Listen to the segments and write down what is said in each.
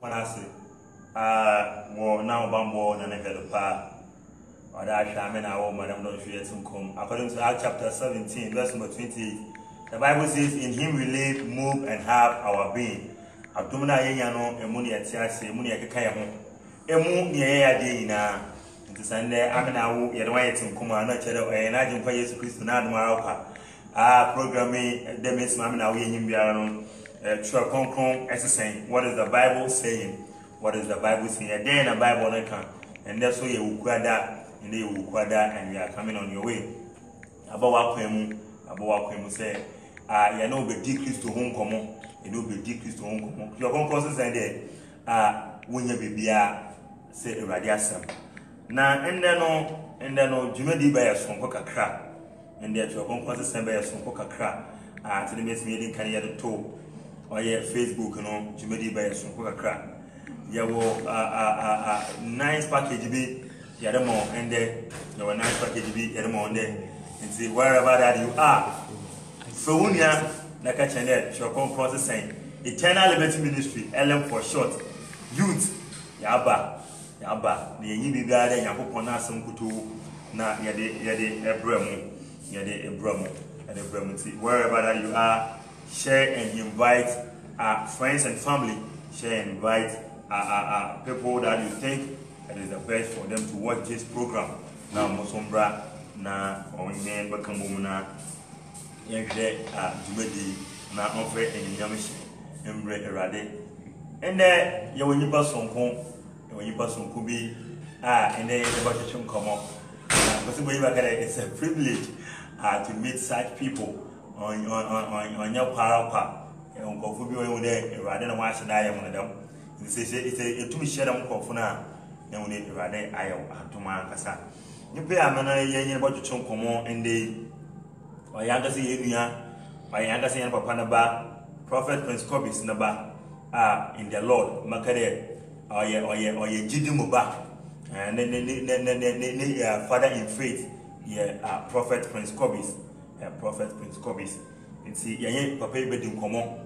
When I say, well, now Bambo and a pa, or that shaman, our madam, don't fear to come. According to Acts chapter 17, verse number 28, the Bible says, in him we live, move, and have our being. Abdomina Yano, Emuni at Tiasi, Emuni at Kayamo, Emu near Dina. To Sunday, I'm now yet waiting, come on, not shadow, and I didn't pay Christ not Marapa. Programming, the Miss Mamma, we in Biano. Exercise. What is the Bible saying? What is the Bible saying? A day in the Bible, and that's why you will that, and they will that, and you are coming on your way. About what say, you know, be decrease to home common, you know, be decrease to home common. Your home process and there, when you be say a radiation. Now, and then, Jimmy D by a song coca crap, and that your home process and by a song coca crap, to the Miss meeting can you to or yeah, Facebook, you know, Jimmy by some coca crack. You will nice package be Yadamo and there, your nice package be Yadamo and there, and see wherever that you are. So, when you are like a channel, your home process saying Eternal Liberty Ministry, LM for short, youth, Yaba, the Yibi Garden, Yapona, some Kutu, na Yade Ebramo, wherever that you are. Share and invite friends and family. Share and invite people that you think it is the best for them to watch this program. Now, Mosombra, na Omen Bakamuna, Yanke, Jumedi, na Offer and Yamish, Embre Erade. And there, you will pass on home, when you pass on Kubi, and then the budget come up. It's a privilege to meet such people. On your parapa, and go for you there rather than watch and I am one of them. It's a two share them cofuna, then we need rather I am to my casa. You pay a man about your chunk come on and they or younger see my younger see Papanaba, Prophet Prince Cobis Naba, in the Lord, Macade, or ye Jidimuba, and then father in faith, Prophet Prince Cobis. Prophet Prince Cobis. And see, Yan Papa Bedin Common.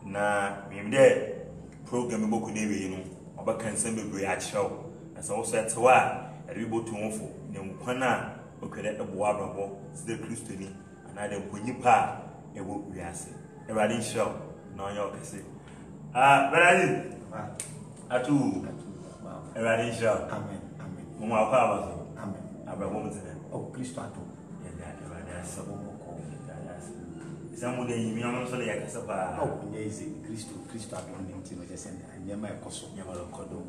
Na, me there program book never, you know, about can send me at show. As also at Sawa, at Ribo to Mofo, Nemquana, okay, at the Boabo, still Christian, and I don't put you pa, a book we ask. A riding show, no, you can say. But I did. At two, a riding show. Amen. Mama, Amen. About woman's oh, Christo. Some day you know, so like a oh, yes, Christo, just and near my coso, Yamakodo,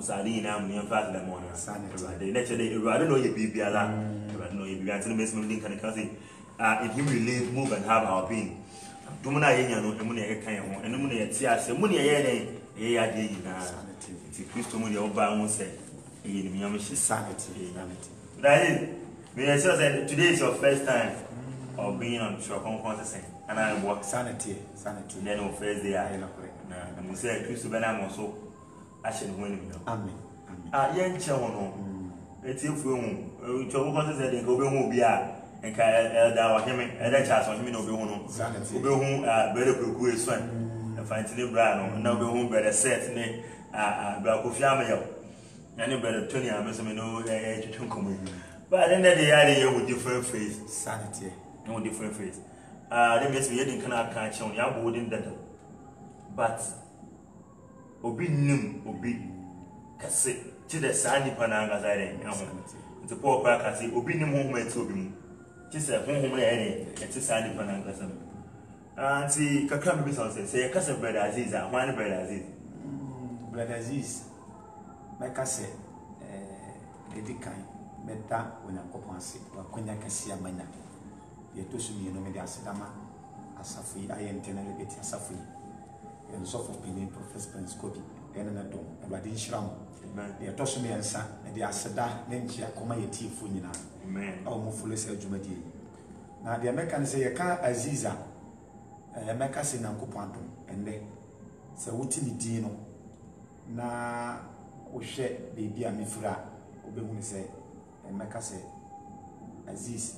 Salina, near Father Lemon, Saturday, naturally, rather know you be alarm, rather know you began to the basement link and cousin. If you will live, move, and have our being. Dumana Yano, the money I can, and the money at Sias, the money I did now. It's a Christo money over, I won't say, in Yamish sanity. That is, today is your first time. Or being on Shokon Contest, and I work sanity. Then on first day, I know. And we say, Christo Benam also, I should win. Amen. Young Chono, it's if we to contest and go home, be and Elda him, and that chance on him, no be home. Sanity, go home, better good son, and find the brown, and now go home, better set, nay, Blackofia, and you better turn your Mr. No, to come. But then the idea with different face, sanity. No different face. They makes me heading cannot catch on your wooden that. But Obi Nim Obi Cassette to the sandy panangas I didn't. The poor crack I say Obi Nim home to be just a home any at the sandy panangas. And see Kakam Bisson say a cousin bread Aziz and one bread Aziz. Bread Aziz, my cassette, Lady Kind, better when I go on sick, or when I can see a manner. Ye to me no me asidama asafi I internal liberty asafi and so for being Professor Prince Kobi and na dom e bade nhram ye to me ensa e de aseda na nchi akoma ye tifu nyina amen aw mo fulu se adwumadi na de America ne se ye ka Aziza America se nankopon adom ende se wuti ni din no na wo hwe bebi a mefira obehu ne se America se Aziz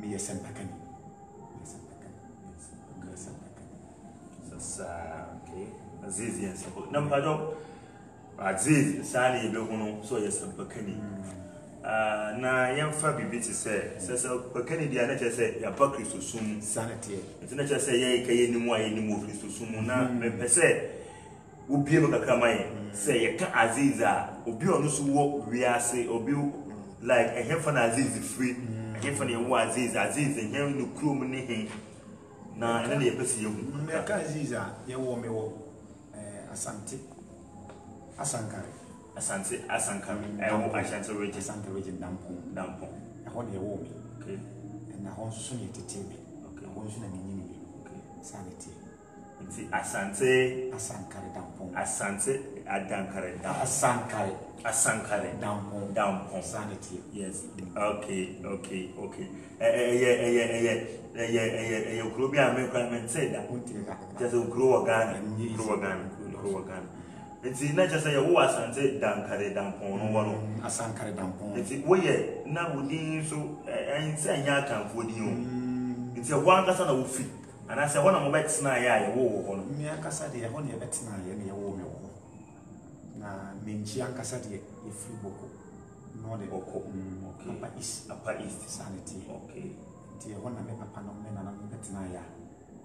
yes, and Pekani. Yes, and Pekani. Yes, and Pekani. Okay. Aziz yes. Number job. Aziz sani be hunu so yes bakani. Na yamfa bibi ti say bakani dia na che ya ba Kristo sum sanity. It's na che say ye kaye ni mu aye ni mu Kristo sum na me pese obi e kakra mai say ye ka Aziz a obi onu so wo wiase obi like a hefa na Aziz free a hefa na wo Aziz e hem no krom ni he na na ye pese ye hu me ka Aziz a ye wo me wo Asante Asankare Asante region Dampo e ho de wo me okay na ho so ne tete me okay ho so na nyini me okay sanity nti Asante Asankare Dampo Asankare Dampo sanity yes okay ukro bi a me kwa me say that just ukro Ghana nti na just say wo Asante Dankare Dampo no wono Asankare Dampo nti wo ye na wodi so say nya kanfo di o nti wo ankasa na wo fi ana say wo na mo betina ya wo ho no me ankasa de ho ne betina ya ne wo me wo na menchi ankasa de e free boko no de boko okay upper east sanity okay nti ho na me papa no me na na betina ya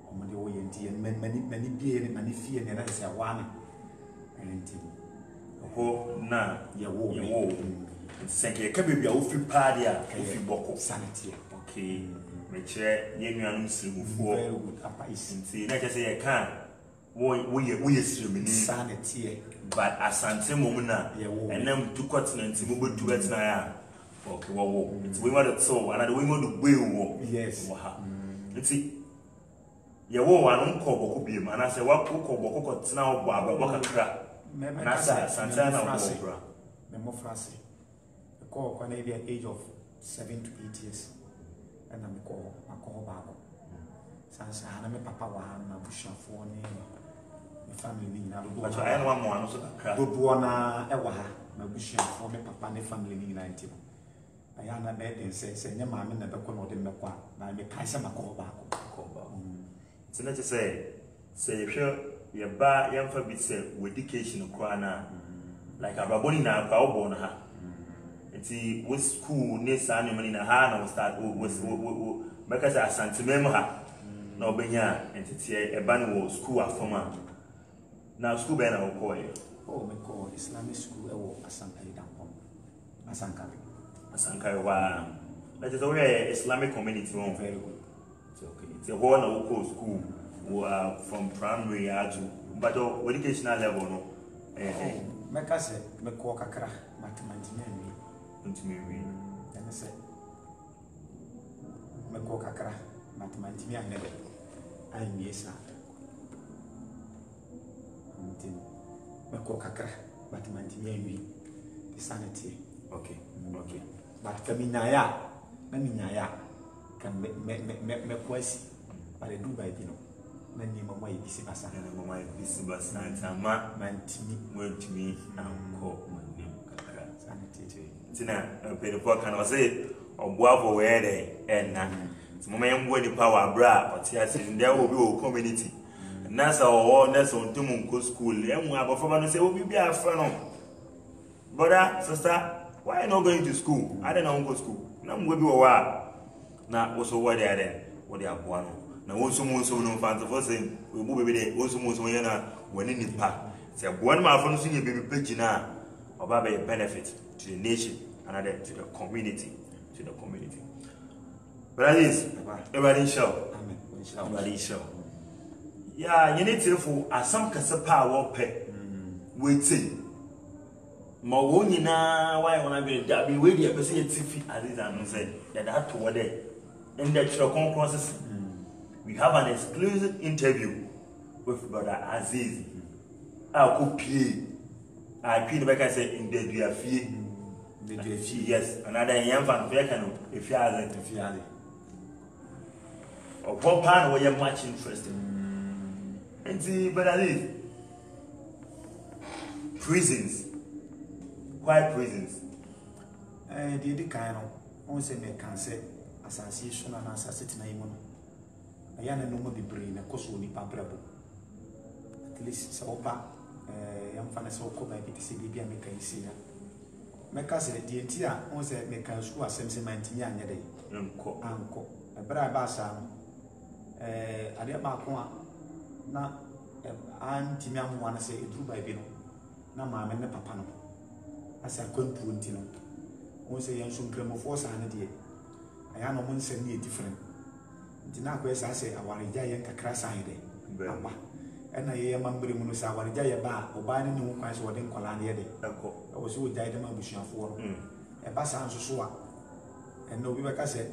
o mo de wo ye nti mani bie ne mani fie ne na say wa na enti ho na ye wo senke ka bebia wo fi paade a wo fi boko sanity okay me chere ye nuanum sirmufo very good upper east nti na kese ye kan wo ye sirmini sanity but Asante mom na enam tu continent mo betu betina ya okay wo nti we want to another we want to gbe wo yes wo ha nti ye wo anu ko boko biem ana se wa ko boko ko tina wo bo ababo kakra na sa Asante na wo bra me mo frase ko na be age of 7 to 8 years and I'm call baako sansa na me papa wa na bushafo ni me family ni na do but I know one anu so kakra do na e wa ha na bushafo me papa ne family ni na ntimo aya na be den se nya maame na be ko na ode me kwa na me kai se makọ baako tina che say you sure ye ba yamfa bi say education kwa na like ababoni na kwa obo na ha nti with school ne sa ne mani na ha na we start with make say Asante mem ha na obenya entity e ba ne wo school afoma na school be na wo ko e me ko Islamic school e wo Asankare Dampo Asankare wa that is a Islamic community one very good okay it's a whole na wo ko school from primary to but educational level no me ka say me ko kakra mathematics me we and say me ko kakra mathematics me ane ai mi esa nti me ko kakra mathematics me wi sanity okay but kaminyaya na minyaya kan me kwasi bare Dubai bi no na ni mama yi bisi basa tama mantimi wantimi anko manim kakra sanity tina pedifo kan o say oboafo we dey enna mama yembo ni power bra otia se ndia obi o community na sa o na so ntum nko school emu abofo no say obi bi afa no brother sister why you not going to school I don't know go school na mwe bi wo wa na wo so wo dey there wo dey aboa no na wo so mo so no fanto for say we bu bebe dey wo so mo so yana wani nipa say aboa no ma fa no so nye bebe pagina oba be benefit to the nation and to the community but at least everybody show yeah you need to for asam kasa pa wo pe waiting ma wo nyina why wanna be that be we dey person yetifi Aziz anu say that to what there in the church conferences we have an exclusive interview with brother Aziz I could pay I pay the back say in the duafie yes another young fan fair can if you are or pan where you're much interested and see but Aziz prisons why prisons the kind of on say me can say association and associate na imo no aya na no mo be brain na koso ni pabrabo at least so far I'm fine so come by to see baby and make see ya make us the entire on say make school assembly maintain ya nyade anko ebra ba sa ade ba ko na anti mi amu wana say edru ba bi no na ma me ne papa no asa kwantu nti no on say yan so nkramofo sa na de aya no mun say ni different nti na ko esa say aware ja yen kakra sa ide aba ena ye mambre mu no sa aware ja ye ba oba ne hu kwan so wode nkola ne ye de eko o so ja ide ma busuafo no e ba sa nso so a ena obi beka say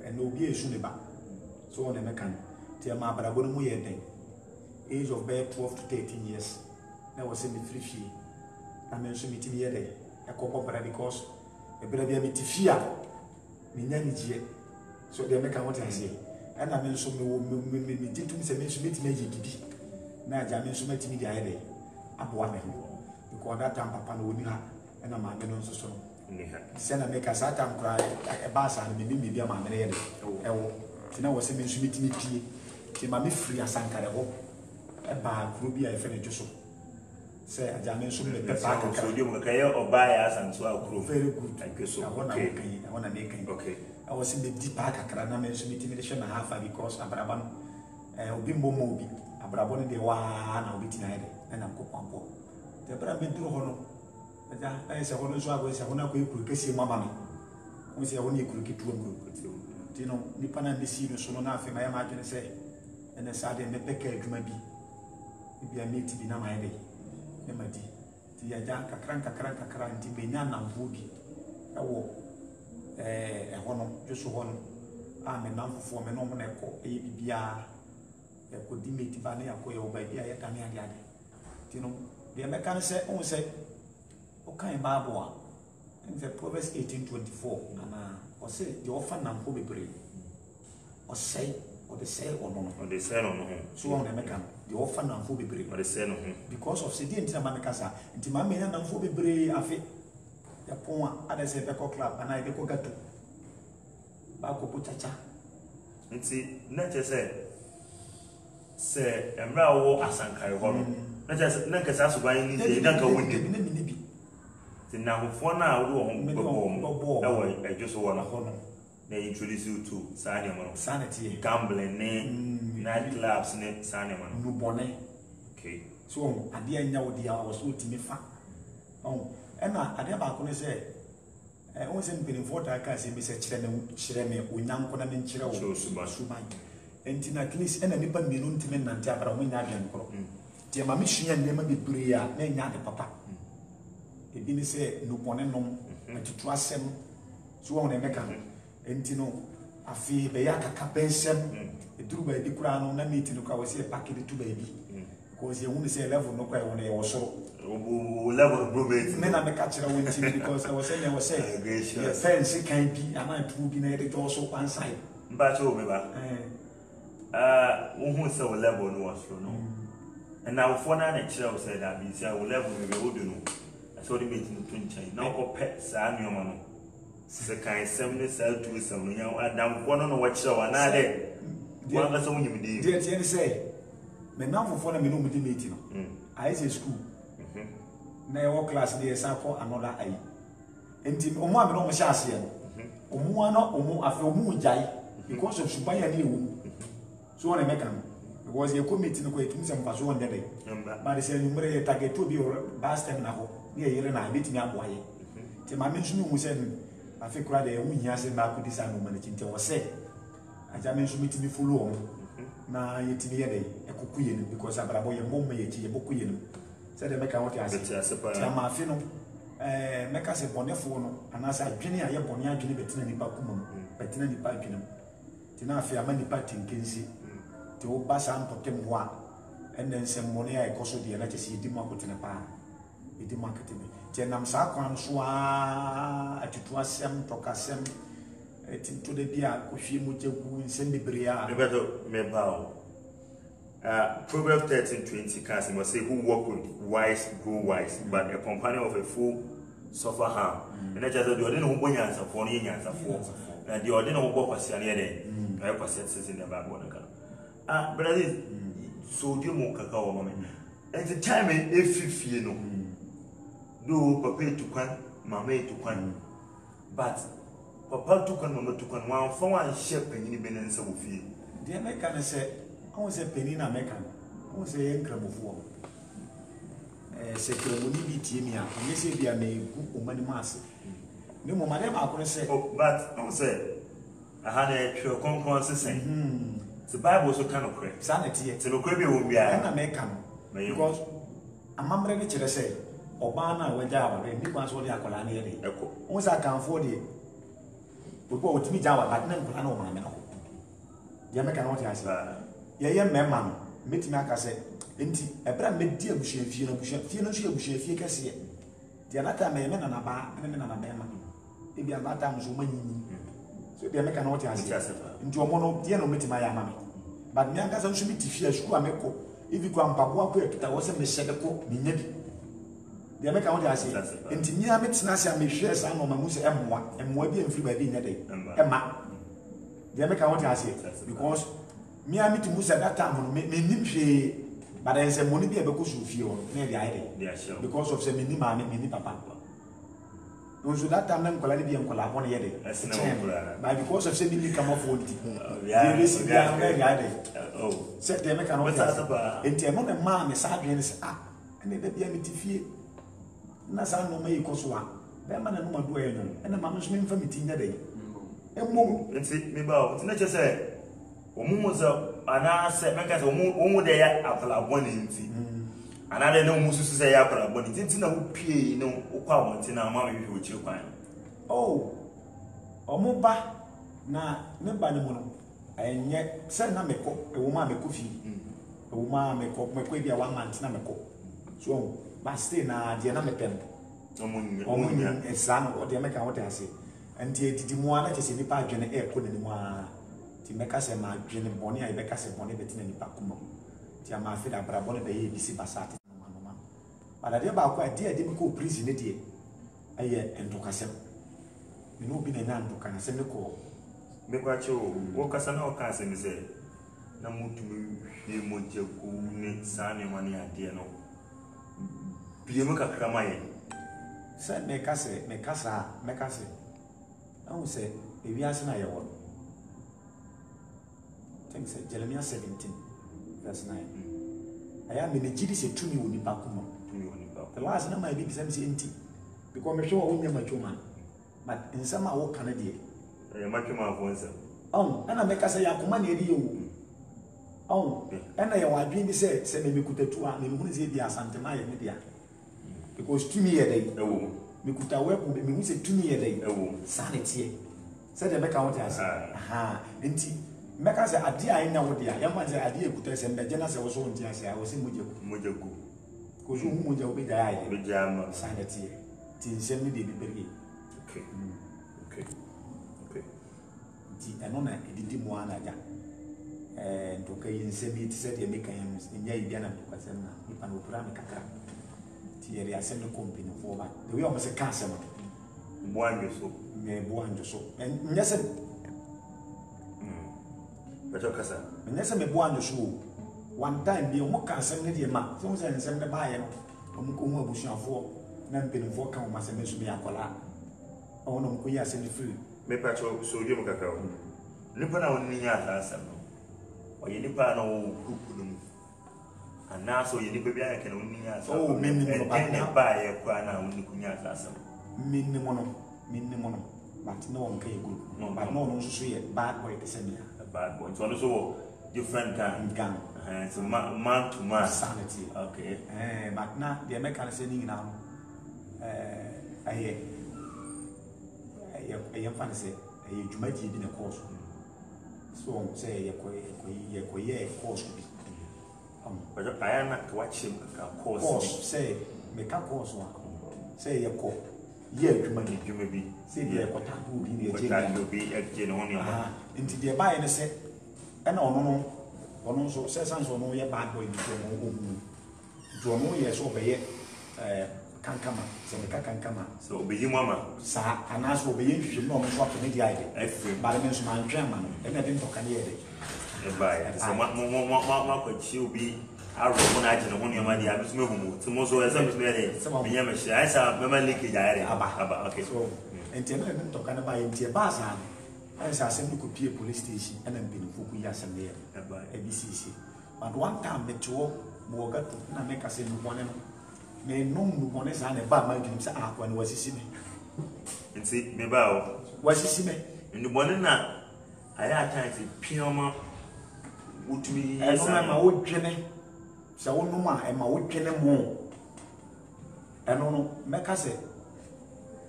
ena obi esu ne ba so on e mekan ti ma abrabo no mu ye den age of birth 12 to 13 years na was in the free fee na me nso miti ye de e kokko bra because e bra bia miti fia me nya ni je so de mekan what I say na me nso me ditum se me nso miti na ye bibi na ja me nso miti mi dia ye de aboa me because that time papa no oni ha na ma me no nso so ni ha se na me ka sa time kra e ba sa me mi bia ma me ye de e wo ti na was me nso miti mi pie ti ma me free asankare ho e ba group bia e fe ne joso say ajame nso me pepa ka so dio mo kaya obaya asanso akuro very good akeso okay I wanna make it okay I was in the deep park akra na me nso miti me de hwe na half because abraba no obi mbomo obi abraba no de wa na obi tina ede na ko pampo te bra me duro ho no aja se ho no so ago se ho na ko ekuru kesi mama no wo se ho na ekuru kitu amuru ti no nipa na ndesi no so no na afi ma ya ma adwene se ene sa de me peka adwuma bi bia meti bi na ma ede e ma di ti ya ja kakran nti benya na mvugi ewo hono joso hono a me na mfofo me no mo na ekọ e bibia e ko di meti ba na yakọ ye oba bia ye ka me ade ti no de me kan se on se o kan bible a in the Proverbs 18:24 ana o se de ofa na mfo bebre o say o de say ono no so on me kan the offer na mfo bebre o de say no because of say the ntina ma me kasa ntima me na mfo bebre afi ya pon a ada say be ko club ana be ko gato ba ko pochacha nti na che se emra wo asankare ho no na che na nkasa suban ni de danka wonni bi ti na hofo na wo ho e wo ejoso wo na ho no they introduce you to sanity gambling night clubs ne sanema no bone okay so ade anya wo dia wo so timi fa ena ade ba ko ne se won se mpeni fota ka se bi se kire me onyanko na me nkire wo suban entina at least ena nipa mienu ntimi nante abra wo nya adwen kro tie ma me hwia nema bebre a na nya de papa ebi ni se no bone nom atutu asem so won ne meka entino afi be ya kaka pensem eduru ba edi kura no na meet no ka wo se pack de tu ba bi because ye wonu se level no kwa wonu ye wo so level probate me na me ka kira won ti because I was saying ye fence kan bi ama tu bi na ye de so one side mba cho me ba wo hu se wo level no was no and now for na na kira wo se da bi se wo level me be wo do no so the meet no to nchen na ko pet sa anyoma no se kan sem ne sel to sem no yan adam wono no wachira wana de wan ga so nyim di de tie ne say me na fofo na me no mudi meeting no I say school na your class dey sa for another ai enti omo a me no mo sha ase no omo ana omo afi omo jai because of subaya ni ewu so on e make am because your committee no ko etum sem fa so on dey but they say number ye target to be last time na ho ne yere na betimi aboaye ti ma me nsu mu se afi kura de wu hia se ma ko design no manage nti wo se aja me nso mitimi follow on na yetimi ye dey ekokuye no because abrabo ye mbom ye chi ye bokuye no se de meka what ase ti ma afi no meka se bonefo no ana se adwene a ye bone adwene betina nipa kuma betina nipa adwene ti na afi ama nipa tinkensi ti wo ba sa mpotem ho a enen se mmone a ekoso de na chese yedi mu akotene pa yedi mu akotene ti nam sa kwan so a atutu asem tokasem to de bia ko hwie mu jegu nsem bebre a beto me bawo Proverbs 13:20 case must say who walk with wise grow wise but a companion of a fool suffer harm and that just the ordinary who bonya answer for no answer for and the ordinary who go kwase ane dey I kwase in the Bible naka brother so dear mo cacao woman. And the time if you know, do papa to quan, mamma to quan. But papa took on mamma took on one for one ship and any benefits of fear. The American said, I was a penny in American, I was a income of war. Secretary Timia, and this is a name who money mass. No more, madam, I could say, oh, but I say, I had a true concourse saying, the Bible so kind of correct. Sanity, so no crabby will be an American. Because a mamma Richard said, Obama went down, and you was only a colony. Once I can afford it, we go to me Java, but no plan on my man. The American audience, yeah, man, meet me, I said, Inti, a brand made dear Bushy, Bushy, can see it. The other time, a man and a bar, and a man. Maybe a bad time so many. So the American audience, into a mono, dear, no meeting my mammy. But Nyangas and Schmidt, if you are sure, if you come Papua, I wasn't Miss Shadako, Minette. The American audience, into near Mitznasa, me share some of my Musa M1, and more being free by being a day. Emma. The American audience, because me, I meet to Musa that time, me, but I say money be because you feel near the idea. Because of some mini papa. So that time, I'm going to be on Colabon yet. But because of sending come off with oh, said the American audience. And the amount of man is arguing is and then the BMT Nasa no may cause one. That man and woman do and a mamma's name for meeting that day. And move, and see me bow. It's not just say. Was an answer, because one day after a one in tea. And I don't know who to say after a bonnet. It's no pay, no power in our mammy with you. Oh, Omoba, na nobody mono, and yet send Nameko, a woman make coffee, a woman make up my quibia 1 month Nameko. So, but stay now, dear Namepen, only a son or the American what I say, and the more let us in the park and air put anymore. Ti meka se ma dwene bone a ibeka se bone betina nipa kuma ti ama afi da bra bone be ye bisi basate no but ade ba kwa ade ade ko prison ne die aye entokasem me no bi na nya entokasem ne ko me kwa che o kasa na o ka se me se na mutumi hwe moje ko ne sane wani ade no bi mu kakra ma ye se me kasa I will say ewi ase na ye wo Jeremiah 17, verse 9. I am in the GDC to me with the Bakuma. The last number I did is empty because I'm sure only my man. But in some hour, Canada, I am much more of one. Oh, and I make us say, I command you. Oh, and I want to say, send me to two and the Munia Santa Maya Media. Because to me a day, we could have worked with me, say to me a day, sanity. Said the Becca, aha, empty. Meka say ade a ina wo dia yamba say ade ekuta se mbeje na se wo so ntia se a wo se mojaku ko so hu moja obi da ya be jama sanity ti nsem ni de bi beri okay ti eno na edidi mu ana ja ntoka yi nsem yi ti se de meka yam nya yi bia na ntoka se na nipa no pura me kakra ti yeri asem no company for ba the way o se ka asem bo anjo so nya se Kasa. And yes, I'm a boy show. One time, the Omoka assembly, ma, some say, and send the buyer, Omuko Bush for, Nampin for come, must have been a cola. Oh, no, we are sending free. Me patcho, so you cacao. Nipana on Niata, or you nipano hoopum. And now so you nip I can only ask. Oh, minimum buy a quana on Nicunyata. Minimum, but no one can good. No, but no one should bad way to send me. Bad boy. So also different gang. So man to man sanity. Okay. But now the American saying now. I am fancy. You might be in a course. So say a course. But I am not watching a course. Say make a course one. Say a course. Yeah, you may be. Say the Kotaku in the jail will be a general. Into the buy and say, and no, also says, no, you're bad boy. Jomo, yes, over here. kankama se me kankama so be yi mama sa anaso be yin hwehwem na o so ato ne dia ide ba le so man twa ma no e na de ntoka ne ide e ba ya so ma kwachi obi aro mo na agye ne ho ne ma dia me so mehumu ti mo so e se me so ide me nya me hia ai sa me ma leakage ide aba okay so enti na de ntoka ne ba enti e ba sa ai sa asem ko pie police station e na mbini fuku ya asem ne e ba e BCC but one time me to mo ga to na me ka se no bone no me nom no bone sa na ba ma dwum sa akwa ne wasisi me enti me ba o wasisi me no bone na aya atante pioma utumi e no ma wo dwene sa wo no ma e ma wo dwene mo e no me ka se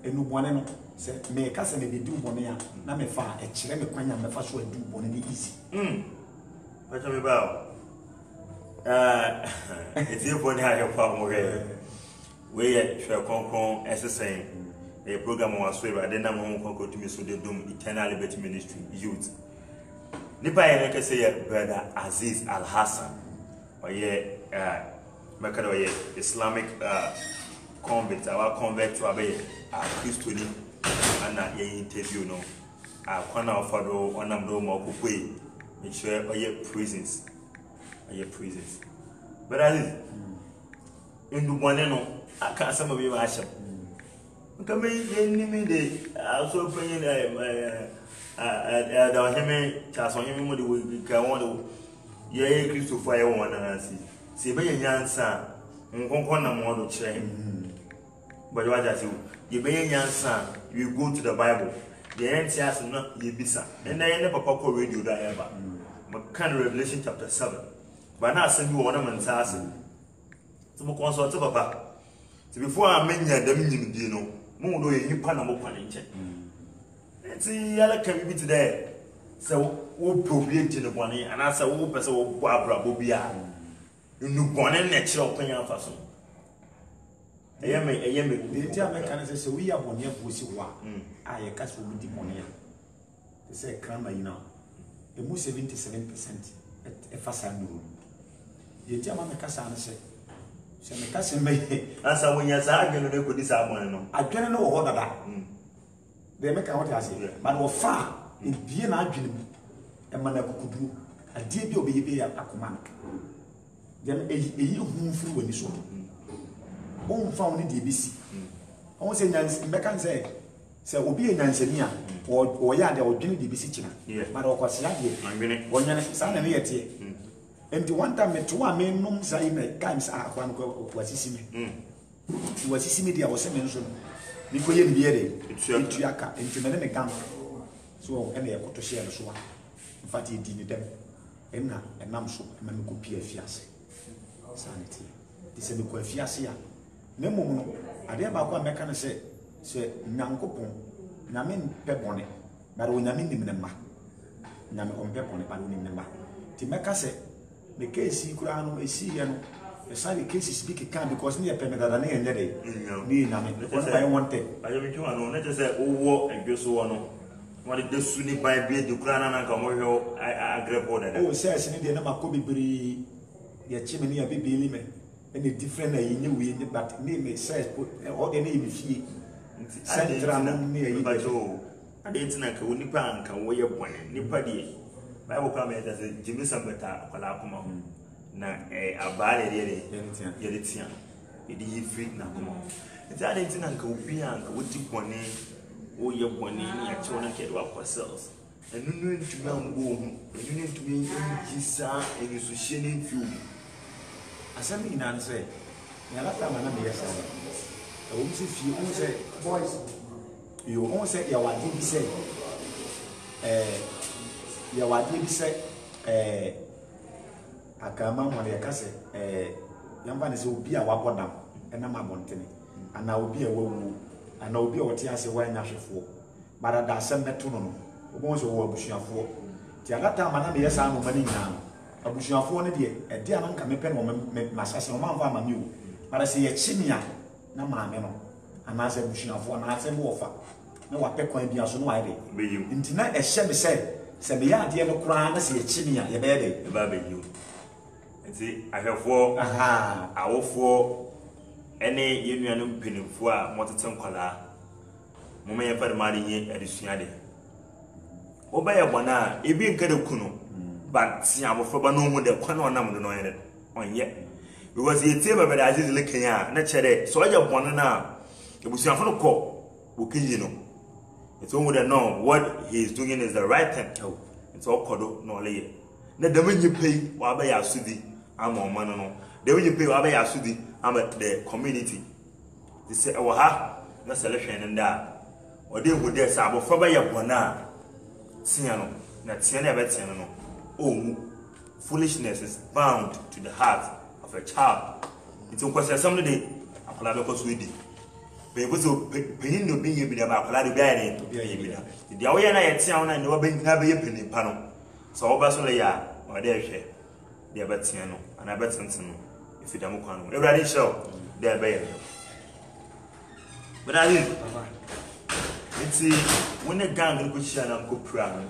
enu bone no se me ka se me be du bone ya na me fa e kire me kwanya me fa so adu bone ni easy Pacha me ba o it's here for now your problem we at share concon SSN a program was so but then I'm home concon to me so they do Eternal Liberty Ministry youth nipa ya ka say brother Aziz Al Hassan or makado ye Islamic convert our convert to abe Christian and ye interview no kwana ofado onam do mo kokwe make sure oye prisons prisons. But I in the one no, I can't some of you ask him. Come in, they also playing the Charles on him with the Kawan. Ye, Christopher, one and I see. By young son, and Concona model chain. But what I do, you be a young son, you go to the Bible. The answer is not ye bisa, and I never pop radio that ever. Kind of Revelation chapter 7. But now send you one of them assassin. So mo consult papa. So before I mean ya dem nyim di no, mo do ye nipa na mo kwane nche. Enti yala can be today. So wo probate no bone and asa wo pese wo bo abrabo bia. Nu bone na kire okwanya afa so. Eye me enti American say we are bone abusi wa. Ah ye ka so bi di bone ya. They say crime you know. E mu 77% e fasa nuru. Ye ti ama me kasa na se me kasa me asa wonya sa adwene no kodi sa amon no adwene no wo ho dada de me ka ho ti ase but wo fa e bie na adwene mu e ma na kukudu adie bi obeye be akoma no dem eyi hu fu wani so on fa oni de bisi on se nyans me kan se obi enyansani a wo ya de odwene de bisi kina but wo kwase ya de wonyane sa na me yete and one time me to a men num say me times akwan ko wasisi me wasisi me dia wo se me nso ni ko ye ni biere etu aka enti me ne gam so e na ekoto share no so in fact e di ni dem enna enam so me me ko pia fiase sanity di se me ko fiase ya na mum no ade ba ko ameka na se nyankopon na men pe bone na ro nyame nim ne ma nyame on pe bone pa nim ne ma ti meka se the case kura no esi ye no the side case speak can because near permit that na yen dey ni na me ko na want it ayo mi twa no na je say owo edweso no won de su ni ban bia de kura na nka mo hwe agrebo da oh say ase ni de na makobi biri ye chime ni ya bibili me any different na yin we ni but ni me say all the name fie central no ni yi ba jo ade tina ka woni pa anka wo ye bone ni pa de Bible come here that says Jimmy Sambata kwala kuma na abale de ye tia e di free na kuma enti ade tina nka obi anka woti bone wo ye bone ni a che na kedo akwa cells enu nu ntumi ambo hu enu nu ntumi yisa enu so hye ne mfiu asami na say ya la ta mana me yesa o msi fi o say boys you on say ya wadi bi say ya wadi bi say akama mo ya kase yamba ne se obi a wabodam ena ma bontene ana obi a wawu ana obi a wote ase wa nya hwefo bara da asem beto no obo so wo abusuafo ti agata ma na me yesa no mani nyina abusuafo ne de e de ananka me pe no masase no manfa ma mi o bara se ye chimia na maame no ana se abusuafo na ase mo ofa na wa pe kwan bia so no wa de nti na e hye me se me ya de no kura na se ye chimia ye be de e ba be yu nti ahwefo awofo any union pinning for Mountain Collar. Mummy and Fadamari here at the Siade. Obey a wana, if you get a kuno, but see, I'm a fobano with the quano number on yet. Because he tell me that I just looking at naturally, so I just want now. It was your call, you know. It's only to know what he is doing is the right thing. It's all called no lay. Now, the way you pay, while they are sudi, I'm on man. The way you pay, while they are sudi, I'm at the community. They say, oh, ha, no selection and that. Or they would there, Sabo, for by your bona. Siano, not Siena Betiano. Oh, foolishness is bound to the heart of a child. It's a question somebody, a political Swede. But was paying no being about Paladi Banning to be a the away and I town and no being never a penny panel. So, Basolaya, or their share, the Abatiano, and Abatanson, if you don't come. Everybody show their baby. But I did. It's when a gang could shine and go proud.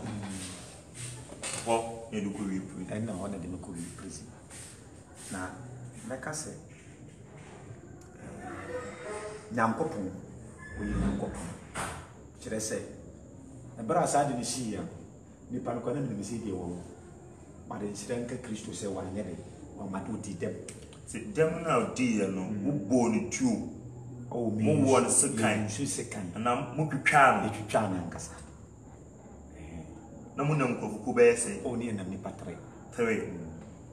Well, you could be free. I know that you could be prison. Now, like I said, Namcopo, we Namcopo. Should I say? The brass I didn't see him. The Panaconan and the city wall. But it's Ranka Christo say one day, or Matuti them. Them now, dear, no, who born two. Oh, me one second, second, and I'm Mukuchan, if you can, Ancasa. No one of Kubese, only in a nipatre.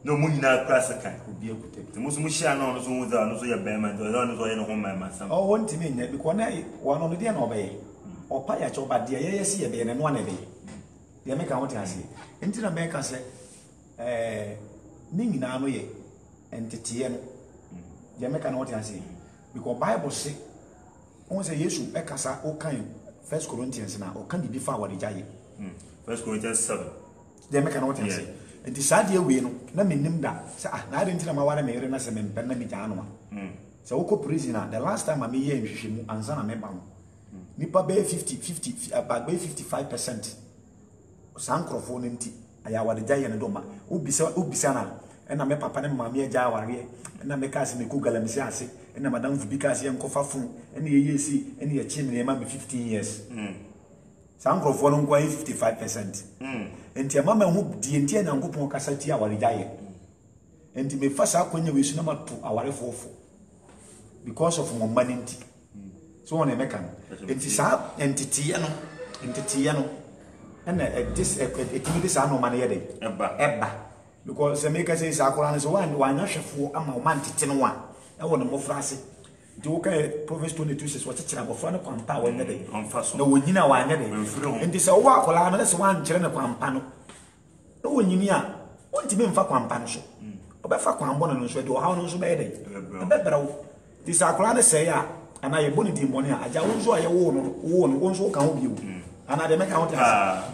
No Munina Classica could be a good. The Musmushan on the Zoom without no Bearman, or no home by myself. Oh, one to me, because one on the day obey, or Payacho, but dear, yes, here, and one a day. The American what I say. Into America say, Ning Namoye, and Titian. The American what I say. Because Bible say, on say Yesu ekasa o kan 1 Corinthians na o kan bi fa wa de jaye. 1 Corinthians 7. Dem make na what say. Enti saade we no na menim da. Say na ade ntina ma wara me yere na se me pen na mi ja no ma. So wo prisoner the last time I me here nhwehwe mu ansa na me ba no. Nipa be 50 about be 55%. Sankrofo no nti aya wa de jaye ne do ma. Obisa na na me papa ne mama e ja aware na me ka se me ku galamisi ase na madam because ye nkofa fun na ye yesi na ye chi me ma 15 years sankrofo no nkwa 55%. Enti mama hu die enti na nkopon kasa ti aware jaye enti me fa sa akonya we su na matu aware fofo because of mo money enti so on e meka enti sa entity ye no na this etimi sa no man ye dey eba because se make say sa akora no so wan hwefo ama o man tete no a e won mo frase nti wo kai Proverbs 22 says what chira bofra no kwampa wa nyade na wonyina wa nyade nti se wo akola no se wan chire no kwampa no na wonyini a wontimi mfa kwampa no so obefa kwambo no so de wo hawo no so be dey ebebra wo ti sa akola no se ya ana ye boni di mboni a aja wo so aye wo no so ka ho bi wo ana de meka wote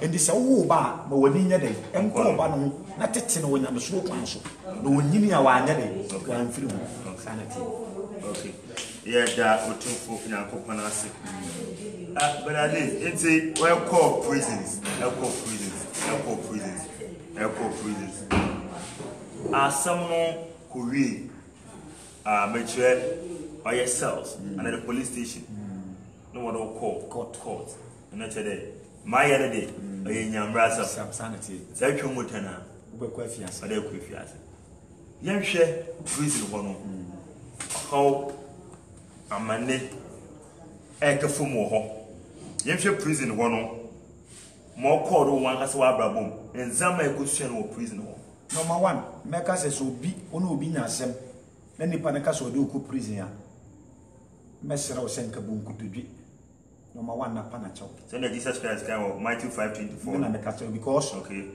nti se wo ba ma woni nyade enko ba no na tete no wonya so kwan so na wonyini a wa nyade kan firi wo sanity. Okay. Yeah, that would too for Nakopanasi. But at least it's a well called prisons. Airport prisons. Someone who read mature or yourselves under the police station. No one will call court. And that's today. My other day, a young brother sanity. It's actually Mutana. Young share prison one. How a man eke fumo ho yemhwe prison ho no mo call one as wa brabom enzama ekusua no prison ho number 1 meka se so bi ono obi nya asem na nipa ne ka so de oku prison ya mesra o senka bu nkutudwi number 1 na pana chaw send Jesus Christ kind of Matthew 5:24 na meka chaw because okay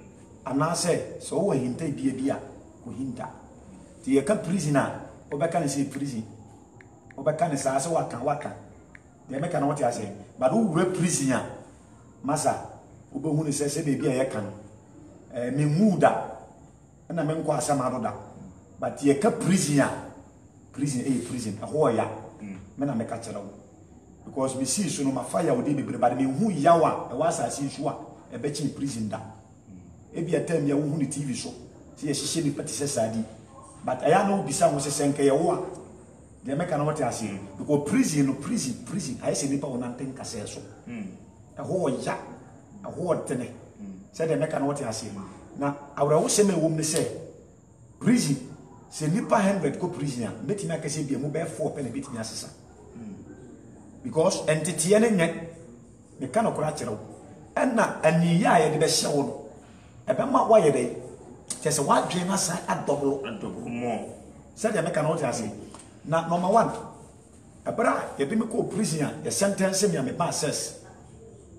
ana say so wo hinta bia ko hinta ti ye ka prisoner obeka ne say prison obeka ne sa waka de meka na what you say but who were prisoner masa obehu ne say baby a ye kan me muda na me nko asama do da but ye ka prisoner prison aho ya me na meka kire wo because me see so no ma fire wo de bebre but me hu yawa e wa asase so a e be chi prison da e bia time ya wo hu ni TV so se ye hihye ni pati se sadi but aya no bisa wo se senke ye wo a The American what I say because prison I say nipa wona nten kase so a ho ya a ho tene say the American what I say na awra wo seme wo me say prison say nipa 100 ko prison meti na kase bia mo be 4 pe na beti nya sesa because entity ene nye me kan okura kire wo enna aniya ye de be hye wo no ebe ma wa ye de kese wa dwe na sa adoblo more say the American what I say na number 1 abra ye bi me ko prison ye sentence me ba access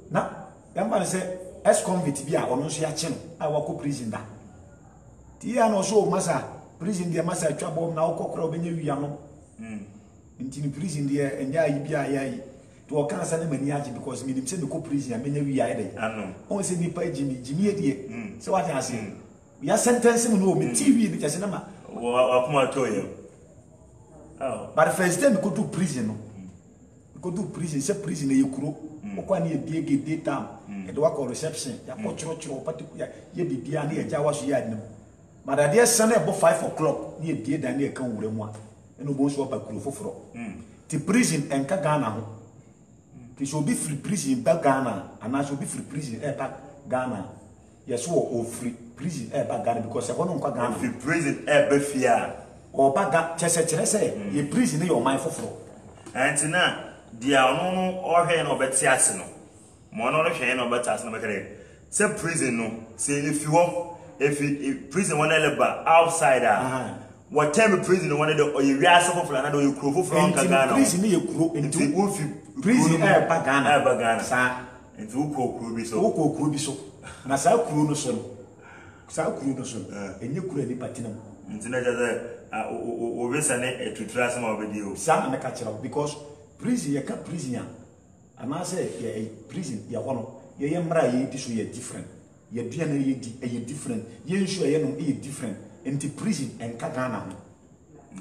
na yamba say ex convict bi a ono so ya che no a wa ko prison da ti ya no so masa prison dia masa twa bom na okokora obenya wi ano nti ni prison dia enya yi bi a yayi to o kan sa na mani age because me nim say me ko prison amenya wi ayi dey ano on say ni pa jimi edie say what I say we are sentence me no me TV bi kase na ma wa kuma to ye oh but first time me go to prison no me go to prison say prison e kuro o kwa ni e biege daytime e do wa reception ya ko choro particular ye bibia na ye jawa so ya nim but that dey sun e bo 5 o'clock ni e die dan e kan wure mu a eno bo so ba kuro foforo ti prison enka Ghana ho ti so be free prison ba Ghana and so be free prison e ba Ghana yes o free prison e ba Ghana because e ho no nka Ghana free prison e ba fia o ba ga chese ye prison e o man foforo antina dia ono o hwe na obeti ase no mo no hwe na obeti ase no be kere say prison no say if prison one eleba outside what time prison one the o ye wiase foforo na do ye kuro foforo nka Ghana prison ye kuro enti prison e ba Ghana sa enti ukokuro bi so na sa kuro no so enye kuro ni patinam enti na jaza o besa ne etutra sama obedi o sa na meka kira because prison ye ka prison ya ama say ye prison ye hono ye mra ye di so ye different ye dua na ye di ye different ye nsu ye no ye different enti prison enka Ghana ho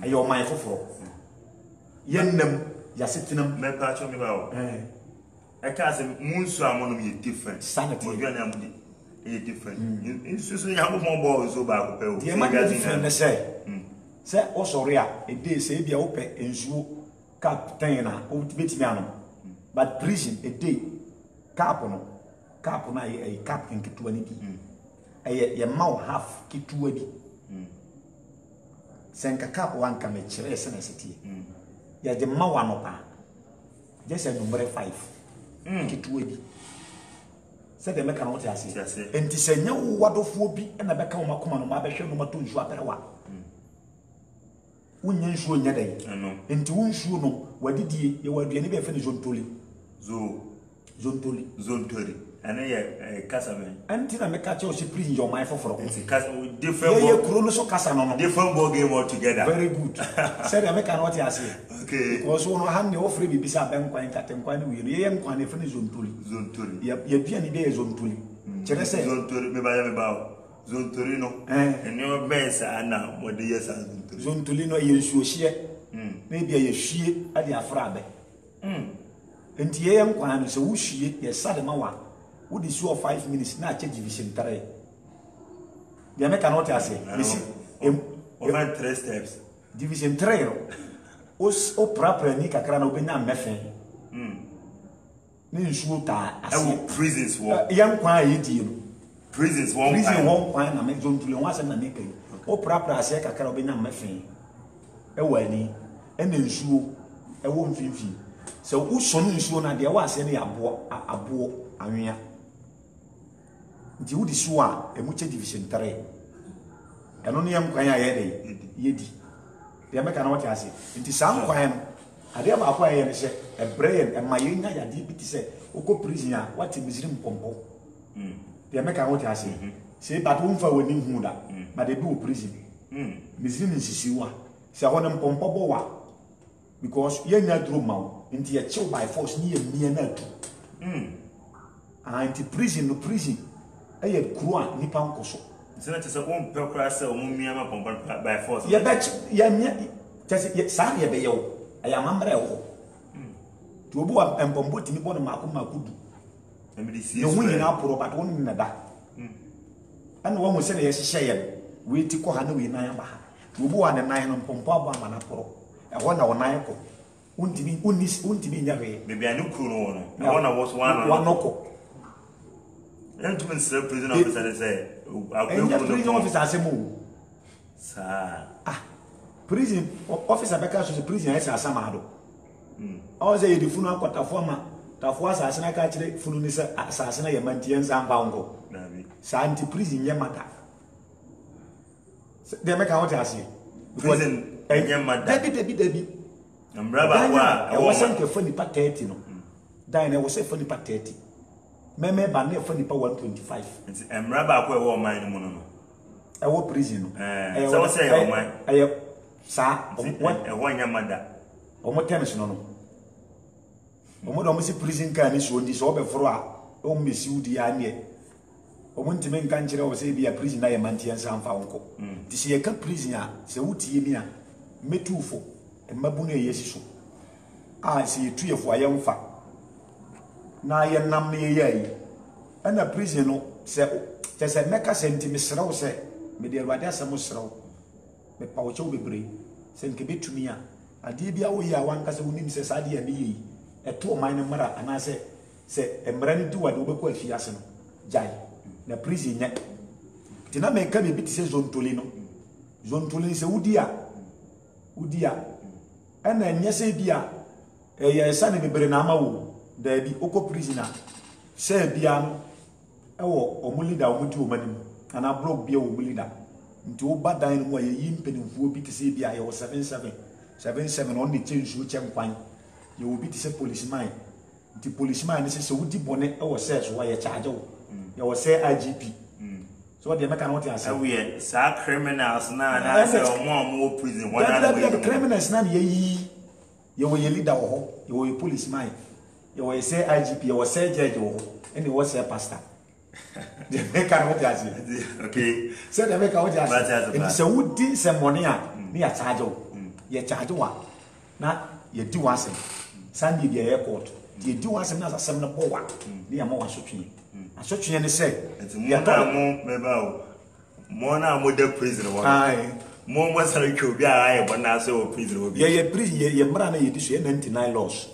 aye o man foforo ye nam ya setinam me pa cho mi ba o e ka se munsu amono ye different sanity o dua na amudi ye different nsu ya mo bo so ba ko pe o ye man different na say o sorry a e dey say bia wo pe ensuo captain na o betimi anom but prison a day cap na a captain kitua ni bi ye mau half kitua bi senka cap wan ka me kire se na setie ya de mau anopa just number 5 kitua bi se de meka no te ase enti se nya wo wadofo bi na beka wo makoma no ma behwe no mato nsu aberewa unye nsuo nya dai enti wo nsuo no wadidie ye waduane be fe ne zontoli ane ye kasa me enti na meka che o se prison your mind foforo enti kasa different ye kuro no so kasa no different ball game altogether very good said I make an ase okay because one hand no free bi bisa ben kwan katem kwan wi no ye nkwan ne fe ne zontoli ye bia ni be ye zontoli chere se zontoli me ba zontoli no ene bensa ana mode yes zontoli no ye nsuo hye na bia ye hwie ade afra abe enti ye nkwan no se wo hwie ye sade ma wa wo di so 5 minutes na che division 3 dia me cannot ase misi over 3 steps division 3 no o prapra ni kakra na obenya mefen ni nsuo ta ase prisons wo ye nkwan ye di no prisons wo nkwan na me zontuli won ase na me kai o prapra ase kakra obenya mefen e wani e na nsuo e wo mfimfini so wo so nsuo na de wa ase ne abo anwea nti wo di so a emu che division 3 eno ne yam kwan ya ye di de meka na wote ase nti sam kwan no ade ba akwa ye ne hye ebrey e ma ye nya ya di biti se oko prison a wati mizrim pompo de meka na wote ase se ba to mfa wani hu da ba de bi o prison mizrim nsisiwa se ho ne pompo bo wa because ye nya drum ma nti ye chill by force ni ye mie na atu anti prison eye kruwa nipa nkoso sina tese on pe kra se o mumia ma pompa by force ye bet ye mia tese sa ye be yo aya mamre wo to obu empombo timi bo no makudu emidisi no hunyi na aporo but won na da ana wo mo se na ye hye ye we ti ko ha na we nan ba ha obu wa ne nan no pompo abo ama na aporo e ho na wonan ko untimi nyawe maybe anu kuro no I wanna was one ko and to minister prison officer say prison officer say mo sir prison officer beka so prison ese asama do o say the funu akota forma tafo asase na ka kire funu ni se asase na yamantie nsa mpa ngo sa anti prison yemada de make what ase prison yemada debi mbraba kwa e was nke fani pa 30 no dan e was fani pa 30 meme ba na fani pa 125 nti mbraba kwa e wo man no no e wo prison no so what say o man sa e wo yemada o mo tennis no o mo do mo si prison kan ni so ndi so be foro a o mo mesi udi ya ne o mo ntime nka nkire o se bia prison na yamantie nsa mfa wonko ti se ye ka prison a se wutie mi a metufo mabu na yesi so a se tuyefo ayemfa na ye nam ne ye yi ana prison no se meka sentimi srew se me de Awurade asem srew me pa wo chew bebre se nke betumi a ade bia wo ya wanka se wonim se sade ya ne yi eto man ne mara ana se emra ne di wade wo beku afiase no jai na prison nya tina me ka be biti se zontoli se udia ana nyese bia ye sane bebre na amawo da bi oko prisoner se bia no ewo omulida omuti omanim ana blog bia omulida nti obadan no mo ye yimpenimfuo bi tese bia ye 77 on the change uche nkwan ye obi tese policeman nti policeman ne se wudi bone ewo se so ye charge wo ye wo se IGP so what dey make an ase we sa criminals na say omo prison one the criminals na ye wo ye leader wo ye wo policeman ye wo say IGP ye wo say judge wo and wo say pastor dey make an ase okay so dey make an ase and so wudi se money a na ya charge wo ye charge wa na ye di wase Sunday be ye court ye di wase na asem na bo wa na ya ma wa sotwe asotwe ne say ya ta mo meba o mo na mo de prison wo mo mo sare kyo bi a ye bona say o prison wo bi ye prison ye mra na ye di so ye 99 laws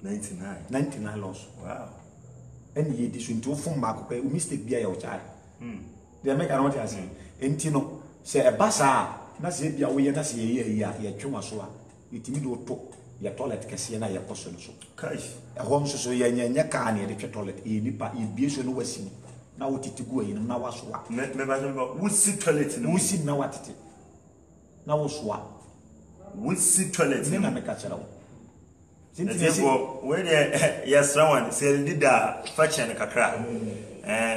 99 laws wow and ye di so nti o fun ma ko o mistake bi a ye o chare they make an ase enti no se e basa na se bia wo ye na se ye ye twema so a itimi do to ye toilet kese na ye koso no so cash e ho nso so ye nya ka na ye de toilet e nipa e bie so no wasi na wo titigu ayi na waso a me ba so wo si toilet no wo si na watete na wo so a wo si toilet na me ka chara wo therefore when yes someone say leader faction kakra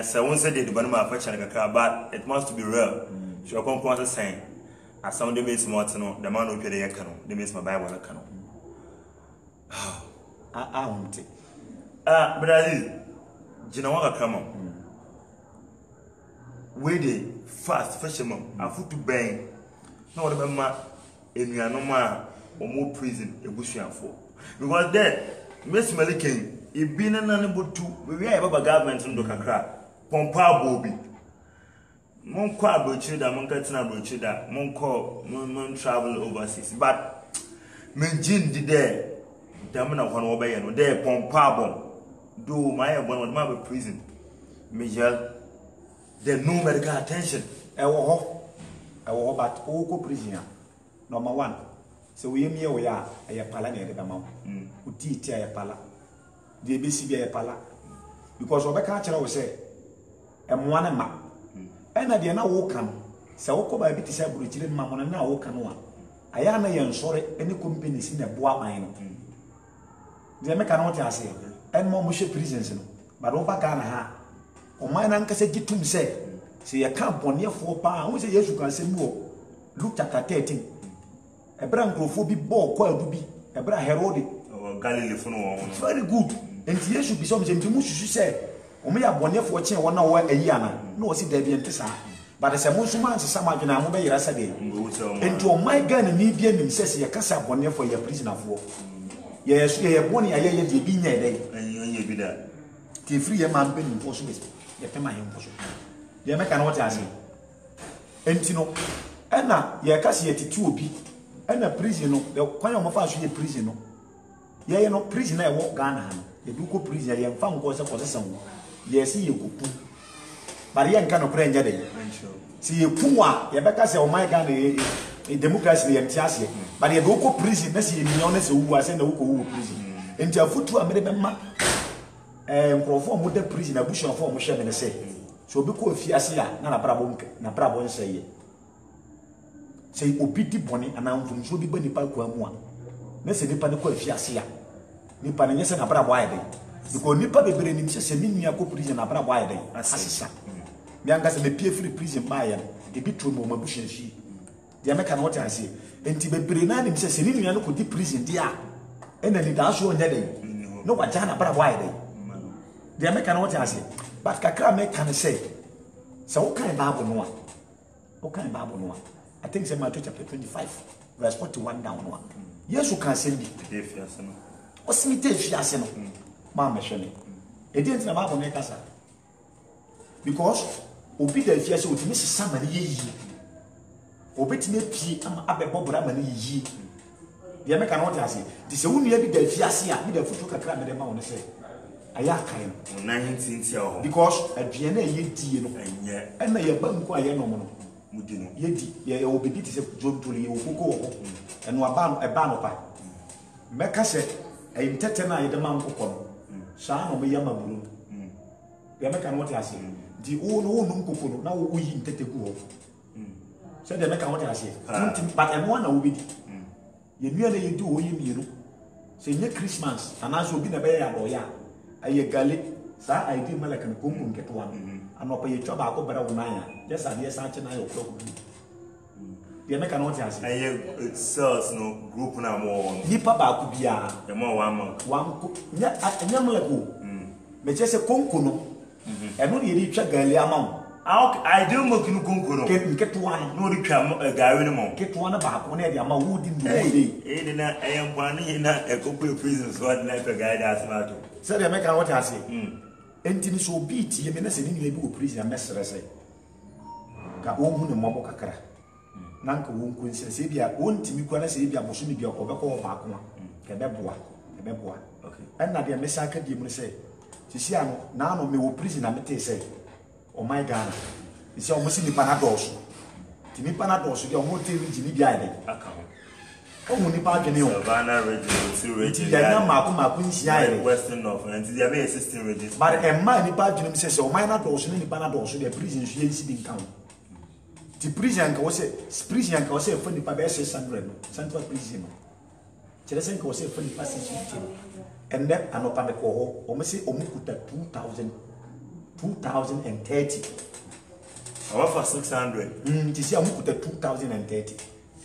so one said the banuma faction kakra but it must be real so kon kon say as some dey meet more no the man no pede ye kanu dey meet my bible na kanu unte Brazil jina waka kama we dey fast fashion afutu ben na wo be ma enuano ma omo prison ebusuafo because there Miss Malikin ibi na nane botu we ya baba government ndo kakra pompa abobi mon kwa abochi da mon katina abochi da mon ko mon travel overseas but men jin di there damna hono obaye no there pompa abom do my one ma be prison Michel there no medical attention ewo ho but o ko prison number 1 so we yemi we ya pala na edeba ma uti ya pala de be si ya pala because obeka kire wo say emwa na ma ena de na wo kan se wo ko ba bi ti se buruchire ma mo na wo kan wa aya na ye nsore eni company si na bo aman no de me kan wo ti ase en mo she prisons no but wo ba ka na ha o man na nkase gitum se ye kan bonefo pa wo se Yesu kan se mu Luke chapter 13 ebra nkrofo bi bo kwa adu bi ebra Herod Galilee funu wo very good enti Yesu bi so me enti mu susu se o me ya bonefo che wona wo ayi ana na o si da bi enti sa but se mo suma anse sama dwena mo be yira sa de enti o my God ni bi anim se ye kasa bonefo ye prisoner fo ye boni aye ye de bi nya de ye bi da ti free ye man be ni fo so be ye pema ye fo so ye me kan what ase enti no ena ye kasa ye titi obi and a prison the kwanya mo fa so ye prison no ye no prison na e wo Ghana no ye du ko prison ye mfa nko se ko se sanwo ye se ye kupu bari ye nka no kra nya de si ye kuwa ye beka se o my Ghana e democracy ye ntiase bari ye do ko prison na si ye mi na se wu ase na wo ko wu prison enti afutu amere be ma nkrofo mo de prison abushon fo mo hwe me ne se so obi ko afiase ya na na brabo nse ye sei obi di boni anamfum so bi bani pa kwa mu a na se nipa ne ko afiase ya nipa ne nyese na brabo aye de because nipa bebere nim se ni nua ko prison na brabo aye de asesa mi anga se me pie free prison ba ya e bi tro mo mabushen shi dia meka na what I say enti bebere na nim se ni nua no ko di prison dia ena ni da so nya de no wa jana brabo aye de dia meka na what I say but kakra meka ne say so what kind Bible no a what kind Bible no a I think it's Matthew chapter 25 verse 41 down one yes can send it what's me fiase no ma me hwe ne e dey ntina Bible no kasa because obi da fiase otimi sesa ma ne yi obi timi pie ama abebo bra ma ne yi dia meka no ase di se wunu ya bi da fiase a bi da futu kakra me de ma won se aya kan no 19 ho because aduane ye die no enye na ye ba nko aye no mo no mudino yedi ye obibi ti se jontole ye okoko wo eno aba no eba no pa meka se ayi tete na ye de man kokko no saa no me yama buru ye meka no te ase di o no no nkoko no na wo yi tete gu ho se de meka no te ase nti but eno na wo bi di ye nua na ye di o yi mienu se nye Christmas anaso obi na be ya do ya aye gale sa ID malaka no konko nketo wa anopa ye twa ba ko bara wonanya just ade sa che na yo kro dia meka no tia se aye cells no group na mo nipa ba ku bia e mo one ko nya malaka me che se konko no eno ye ri twa gale ama I do mo kinu konko no nketo wa no ri twa gare no mo nketo wa na ba ko na dia ama wudi ndu wudi e na e nkwan ni na e ko prison so na twa gare da asma to se dia meka no tia se enti ni so bi tie me na se ni nua bi ko prison mesere se ka o hu ne mobo kakra nanka wo nko nse se bia wontimi kwa na se bia boso ni bia ko be ko ba ko ke be boa okay na dia me saka die mu se sisi ano na no me wo prison na mete se oh my God isi o mo si ni panados ti ni panados dia o mo te ri ni bia ide aka o mo ni pa dwene o Savannah region ti ya na mako nsia ide western north and there be 16 regions but e ma ni pa dwene se o my na dos ni panados dia prison so ye si din kan ti prison ka wo se fa ni pa be 600 no central prison no kire se ka wo se fa ni pa 650 and then anopa me ko ho o mo se o mu kuta 2030 our for 600 ti si amu kuta 2030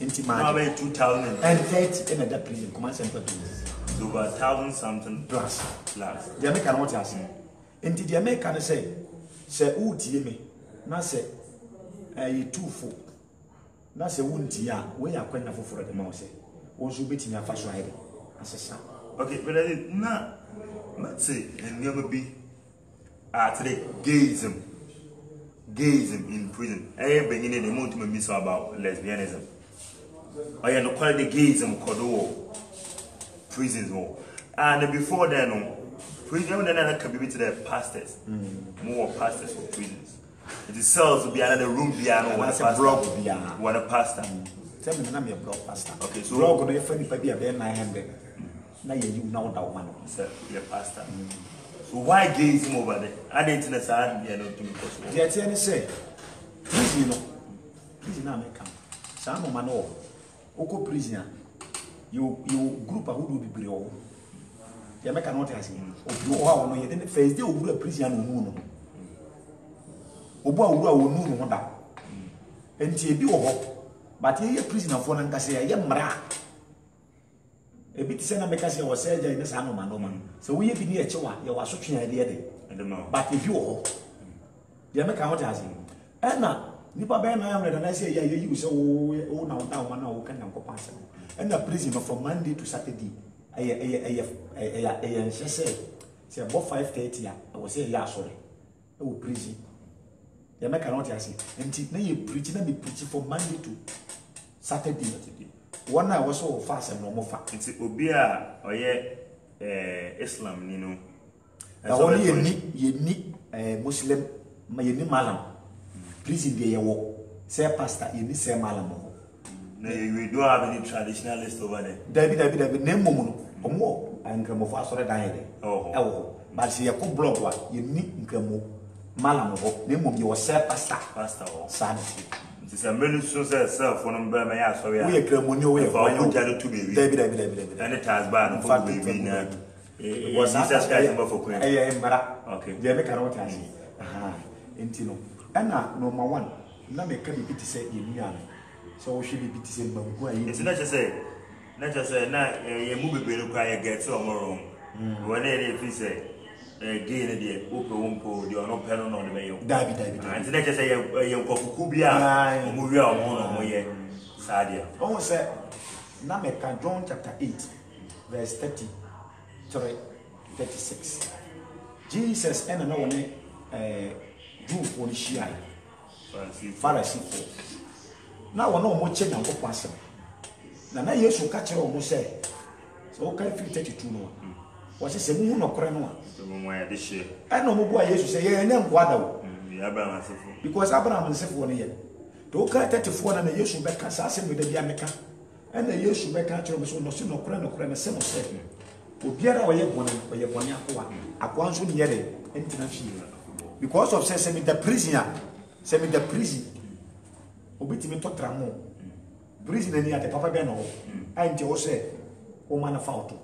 enti ma now be 2030 in that prison command center prison so about 1000 something plus plus the American what you say enti the American say u tie me na say tufo na say wunti a we yakwanya foforo de ma wo say won so betimi afa so aide asesa okay but na let's say and never be today gayism in prison beginning the month me miss about lesbianism I no call the gayism kodo prisons more and before then prison then can be to the pastors more pastors for prisons it is cells will be another room piano one a blog one a pastor tell me na me blog pastor okay so blog no e pa bia be 900 na ye you now da woman sir your pastor so why gayism over there I didn't know that you know to me possible the tell say prison na me come some man no oko prison you group a who do be o ya make not as obi o ha no ye den first day owura prison no mu no obu awura wonu no da enti ebi wo ho but ye prisoner for na nkase ya mra ebi ti se na make say wo say ja ina sa no ma so we bi ni e chewa ye wa so twen ade de but ebi wo ho ya make not as na nipa be na am na say ya you say o na da wo na wo kan nko panse na prison from Monday to Saturday ay say 5:30 ya wo say ya sorry e wo prison ya make not as enti na ye preach na be preach from Monday to Saturday one I was so fast and normal fact. It's Obia or Islam, you know. And only you need Muslim, my malam. Please, in the walk, say pastor, you need say malam. No, we don't have any traditionalist over there. David, name Momo, or more, and Gramofas or died. Oh, but see a cool blog, you need Gramo, malam, name you say pastor, sanity. It is a million self from Burma, so we are Gramonio way for to be David, and it has bad for baby. It was Jesus Christ for Queen. Okay, they make a note as Intino. And now, number one, now make a bit to say in Yan. So she be to say, it's not just say, now you move a require get some more room. When they say, again, the Upo, the no pen on the mail. David, and the next say, you Kubia, move your own Sadia. Almost said, now make John chapter 8, verse 30. 36. Jesus and another one, Jew for the Shia, Pharisee. Now, one more change and go past him. Now, you should catch her almost say, so can feel 32 no. Was it a moon or crano? This year. I know why you say, yeah, and then Guado. Because Abraham and Seth 1 year. Don't cut 34 and you should back assassin with the Yamaka. And the you should back at your no crano, same second. Obiara oye boni akwanso ne yere entina fie because of say me the prisoner say me the prison obitimi to tramo prison ni ate papa be no ante o say o man fa auto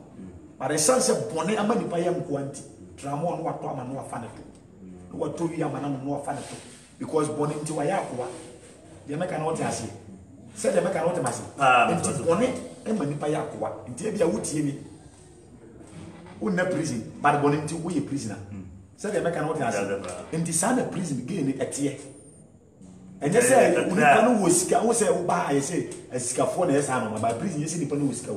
but the sense boni amani pa yam kwanti tramo no wato ama no afa ne to no wato wi ama no afa ne to because boni nti wa ya akwa de meka na wote ase say de meka na wote mase nti boni e mani pa ya akwa nti e bia wotie mi una prison, but born into we a prisoner. So they make an order. In the son of prison, gain at ye. And they say, we can always say, buy, I say, a scaffold as animal by prison, you see the Panu go.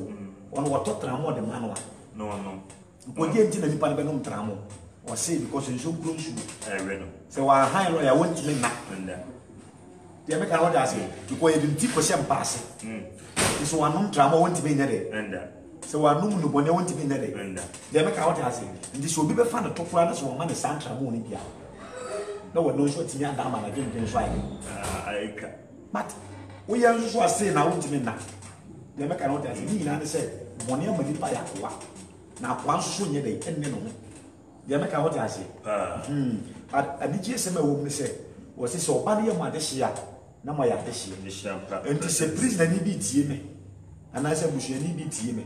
On what talk tramo the manual. No. We get into the Panabano tramo, or say because in so close. So our high lawyer went to me. They make an order, because you didn't keep a sham pass. This one tramo went to be there. So I know no one want to be there. They make out as it. And this will be fun to talk around us for money, Santa Monica. No one knows what's in your dam and I didn't try. But we are just saying, I want to be now. They make out as me and I said, Monia Madipa. Now, one soon ye they end no. They make out as it. But a DGSM woman said, was this so bad your mother share? No, my attention. And it's a prisoner need me. And I said, we should need me.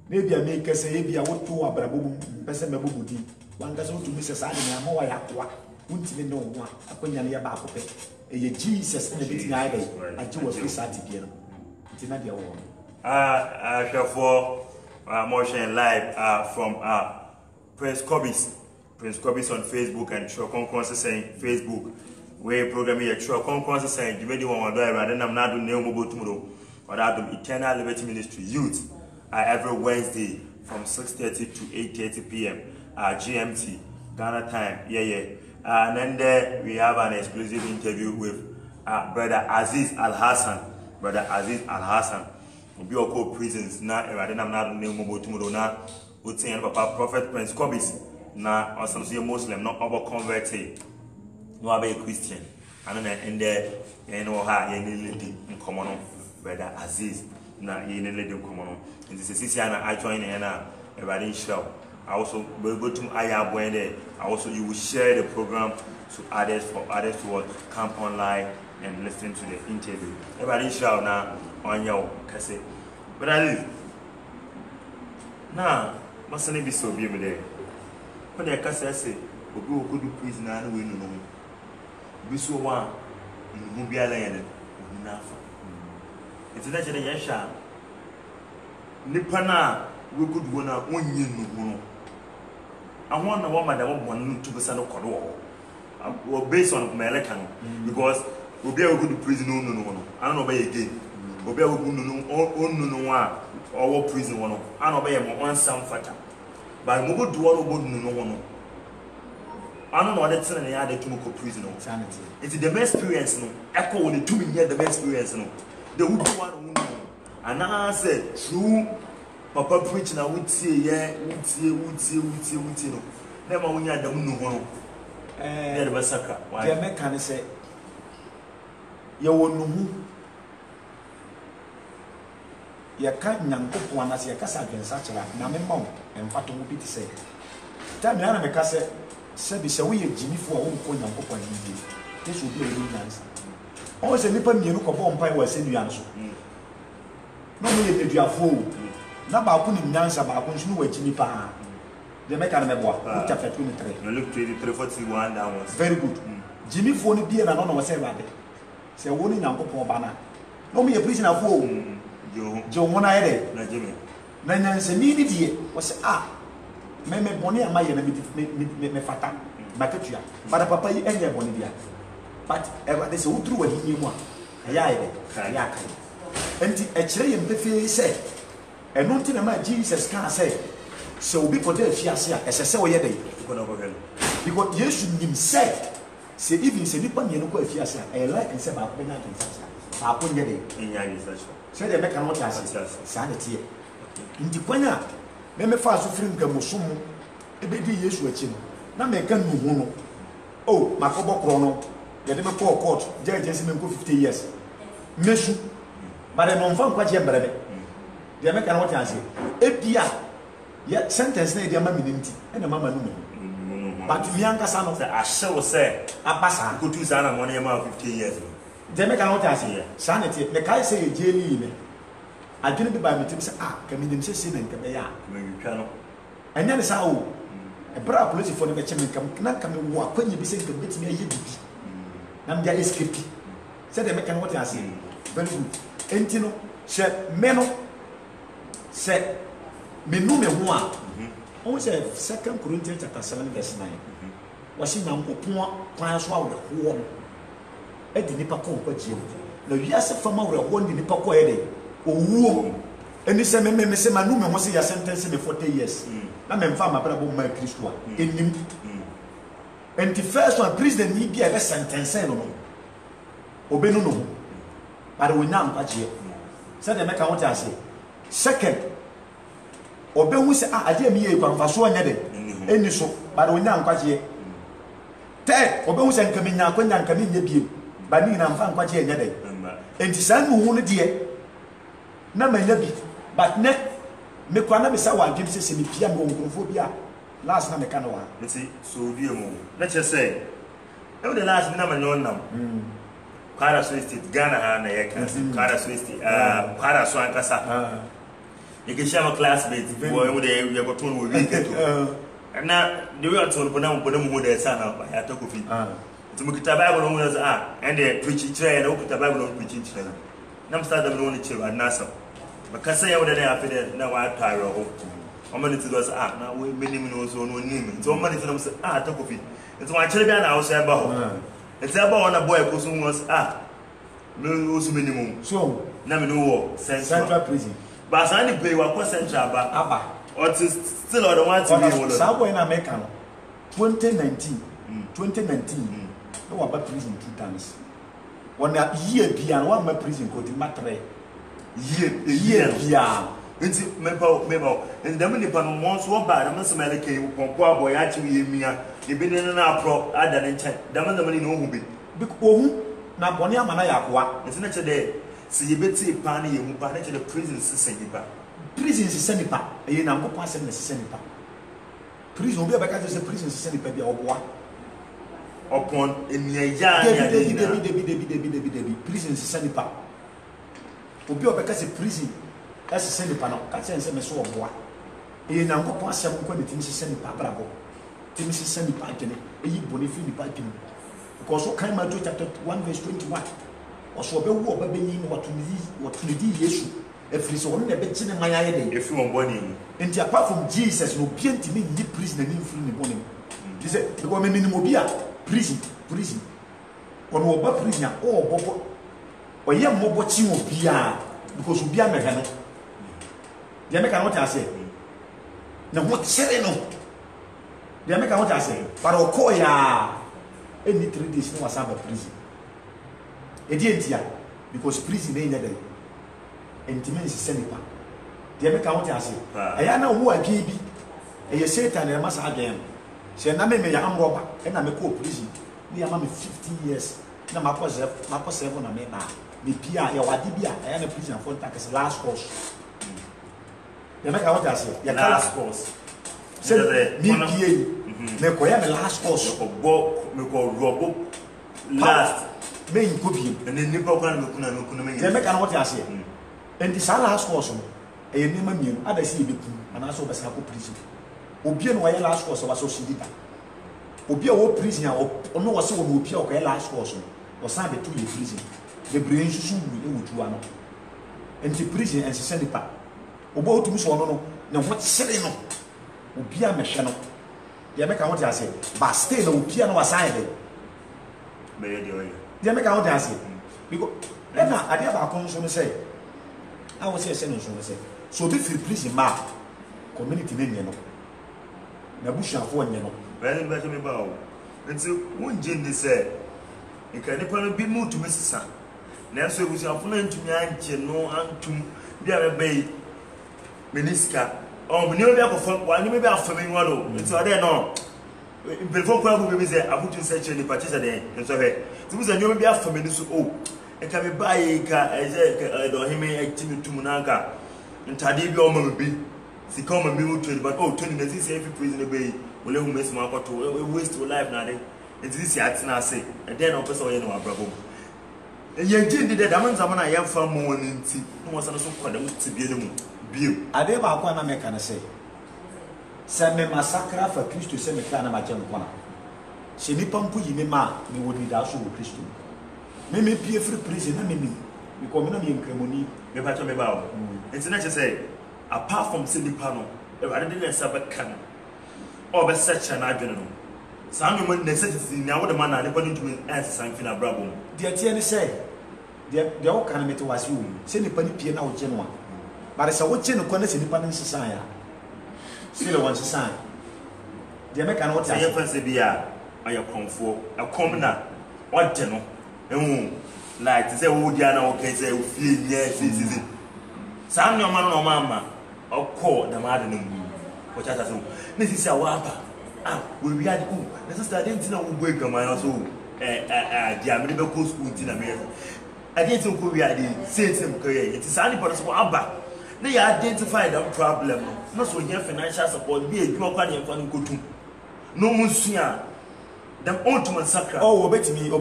Maybe I make us say, maybe I would to a brabum, person a booty. One does not to Mrs. Adam, more Yakwa, wouldn't even know one, a Quenya Bacope. A Jesus and a bit either. I do a free side again. It's not your own. I shall for motion live from Prince Cobbis on Facebook and True Concourse saying Facebook. Where program here, True Concourse saying, you ready one day, rather than I'm not doing no mobile tomorrow, or that of Eternal Liberty Ministry Youth. Every Wednesday from 6:30 to 8:30 p.m. GMT, Ghana time. And then there we have an exclusive interview with Brother Aziz Al Hassan. Brother Aziz Al Hassan. We are called prisons. Now, I'm not new mobile tomorrow. Now, we say Papa Prophet Prince Cobbis. Now, or some Muslim, not over converted. No, a Christian. And then in there, you know how you need in common. Brother Aziz. Na yene lady come on. And this is I join and everybody show. I also will go to Aya Buende. Also you will share the program to others for others to come online and listen to the interview. Everybody show now on your cassette. But I live. Now, mustn't be so be there. When the cassette say, we go to prison and we know. We saw one in Mubia Land. It's not a yasha. Nipana, we could go now 1 year. I want a woman that want to be sent to Kodo. Based on American, because we'll be able to do prison. No. I don't know again. We'll be able to know our prison. I don't know one some fatter. But we go do all about no. I don't know what that's in the other to prison. It's the best experience. No, echo the 2 years the best experience. No. The would one And I said, true, Papa preach now, we see, yeah, we see. Never when you had the moon. The massacre. Why, the mechanic say, you won't know who. You can't Yankopon as your casa against such a Namemon and Fatu will be to say. Tell me, I'm a cassette, said, be so we Jimmy for whom call Yankopon. This would be a good answer. Always a nipper, you look upon Pine was in the answer. No, if you are fool. Now, about putting dance about who Jimmy Pa. The mechanic chapter 23. Look 23:41 downwards. Very good. Jimmy phone beer and honor was said about it. Say, one in Yankopon banner. No, me a prisoner of fool. Joe, one I did. Jimmy. Nan se ni die was me boni ama ye me fata maketua but papa yi enye boni bia but ever they say who through what he mu ya ide ya kai enti e kire ye mpefe say eno nti na ma Jesus can say so obi ko dey fiase a esese wo ye dey because Jesus nim say even say nipa mienu ko afiase a e like say ba ko benya kan sa ba ko nye dey nya research say dey make an what as sa na tie nti kwanya me fa so firi nka musom ebedi Yesu achi no na me ka nu ho no oh makobo kro no ye de me call court judge say me ko 50 years mesu but no mfa nkwa che mbrebe de me ka what as ebia ye sentence na de ama minimti e na mama nu but mi anka sa no say ahye wo say abasa ko tu sa na mo na ma 50 years de me ka what as sa na tie me kai say jeli ne adwene bi ba metim se ka minim se se na nka be ya me twa no enya ne sa o e bra police for ne be che me nka na nka me wo akwanya bi se nka betimi aye bibi na me dia escape se de me kan what you say very good enti no se me no se me nu me ho a on say 2 Corinthians chapter 7 verse 9 wasi na nkopon kwan so awo ho e di nipa ko kwa jiem na wiase fama wo di nipa ko e de owuo eni se me se manu me ho se ya sentence me 40 years na me mfa mabra bo ma Kristo a enim enti first one president ni bia be sentence no no obenu no but we now kwaje se de make want to say second obehu se ade mi ye kwanfa so anya de eni so but we now kwaje third obehu se nka me nya kwanya nka me nya biem ba ni na mfa kwaje anya de enti san mu hu no de na manya bi but ne me kwana me sa wa dwem se me pia me onkrofo bi a last na me kana wa nti so die mu na che say e the last na manyo nam kwara so state Ghana ha na ye kan kwara so state kwara so ankasa ye ke shama classmate boy mu de ye go ton wo wi keto na de we aton po na mu de sa na ya to kofi nti mu kita bible mu na and the preach chire na ukita bible no preach chire na msta da no ni chire anasa bakasa ya wada ya fede na wa taro ho o mani to was na we menim no so no nim so o mani to say ta kofi nti wa chire bia na wo say ba ho nti aba ho na boy ko so was no so menim so na me no wo central prison ba sa ni pay wa ko central aba or still or the one to be wo sa boy na America no 2019 no wa ba prison 2 times wana year bia no wa ma prison ko di matre year bia nti meba ndam ni pa no mo so ba na msema ke pompo aboy ya chi ye mia ebi ne na apro ada ne nche dam ni no hu bi ohu na boni amana ya kwa nti na che de si ye beti pa na ye hu pa na che de prison sisen ni pa prison sisen ni pa e na ko pa se na sisen ni pa prison obi abaka se prison sisen ni pa bia oboa upon enia ya ya debi prison sisen ni pa obi obeka se prison ese se ni pa no ka se me so oboa e na nkopon asem ko ne timi se ni pa brabo timi se ni pa gene e yi boni fi ni pa gene because so kan Matthew chapter 1 verse 21 oso obewu obabenyi no watunidi Yesu e free so won na be gene man aye dey e fi won boni and apart from Jesus no bi ntimi ni prison ni free ni boni he say because me minimum bi a prison ono oba prison o obobo oye mmobo chi wo bia because obi ameka no de ameka no ta say na what sere no de ameka no ta say para okoya any 3 days no wasaba prison e di entia because prison dey there ntimi nsese nipa de me ka wo te ase eya na wo agi bi eye Satan e ma sa adwen se na me ya amroba e na me ko prison ni ya ma me 15 years na ma ko 7 na me ba me pia ya wadi bia eya na prison for tax last course de me ka wo te ase ya last course se mi pia me ko ya me last course me ko robo last me nko bi and then nipa kwa me kuna me de me ka wo te ase and the last course no e ni ma mienu adasi e beku ana so besa ko prison obi no why last course was so shidida obi a wo prison a ono wo se wo obi a ko last course no wo san be to ye prison the brain susu wu e wutu ano enti prison en se nipa obo otumi so no na ho sere no obi a mehwe no ye me ka ho te ase ba stay na obi a no wasan be ye me ka ho te ase because na ade ba kon so no say I was say no so say so be free prison ma community ne no na bushafo nye no very better me ba o nti wonje ndi se nka nipa no bi mutu mesisa na so bushafo na ntumi anje no antum bi a bebe meniska o me ne obi akofo wa ni me bi afami nwalo nti o de no before kwa bu be say abutu se che nipa che de nso he ti bu se nyo bi afami ni so o nka me ba yi ka eje do hime active tum na nka ntade bi o ma bi sika o ma bi mutu but oh 20 na this every prison be wole hu mesi ma kwato waste your life na de nti this atina say e den na opese o ye no abrabo ye jindi de dam nzama na ye fa mo woni nti no wasa no so kwada muti bi ne mu bio ade ba kwa na me kana say se me massacre fa Kristo se me ka na ma je nkona se nipa mpo yi me ma me wodi da so wo Kristo me pie free prison na me ni because me na me nkremoni me pa to me ba o nti na che say apart from nipa no e wade de nsa ba kan o be search na adwene no sa no man necessity na wo de man na nipa no ntumi answer something abrabo de tie ni say de o kan me to wase wo se nipa ni pie na wo je no a bare se wo je no ko na se nipa no nsisan ya se le won nsisan de me kan wo tie ye fanse bia aye konfo akom na o je no like say wo dia na wo kai say wo fie nya sisi sa no man no mama okọ da ma de no mu o cha cha so na sisi awa ba we wi ade ku na sister dey ntina wo go egama na so dia me be go school ntina me ade ntin ko wi ade same ko ye it is any person so aba na ya identify that problem no so here financial support be edwuma kwa ne mfa nkotum no munsua them ultimate sacra oh obetimi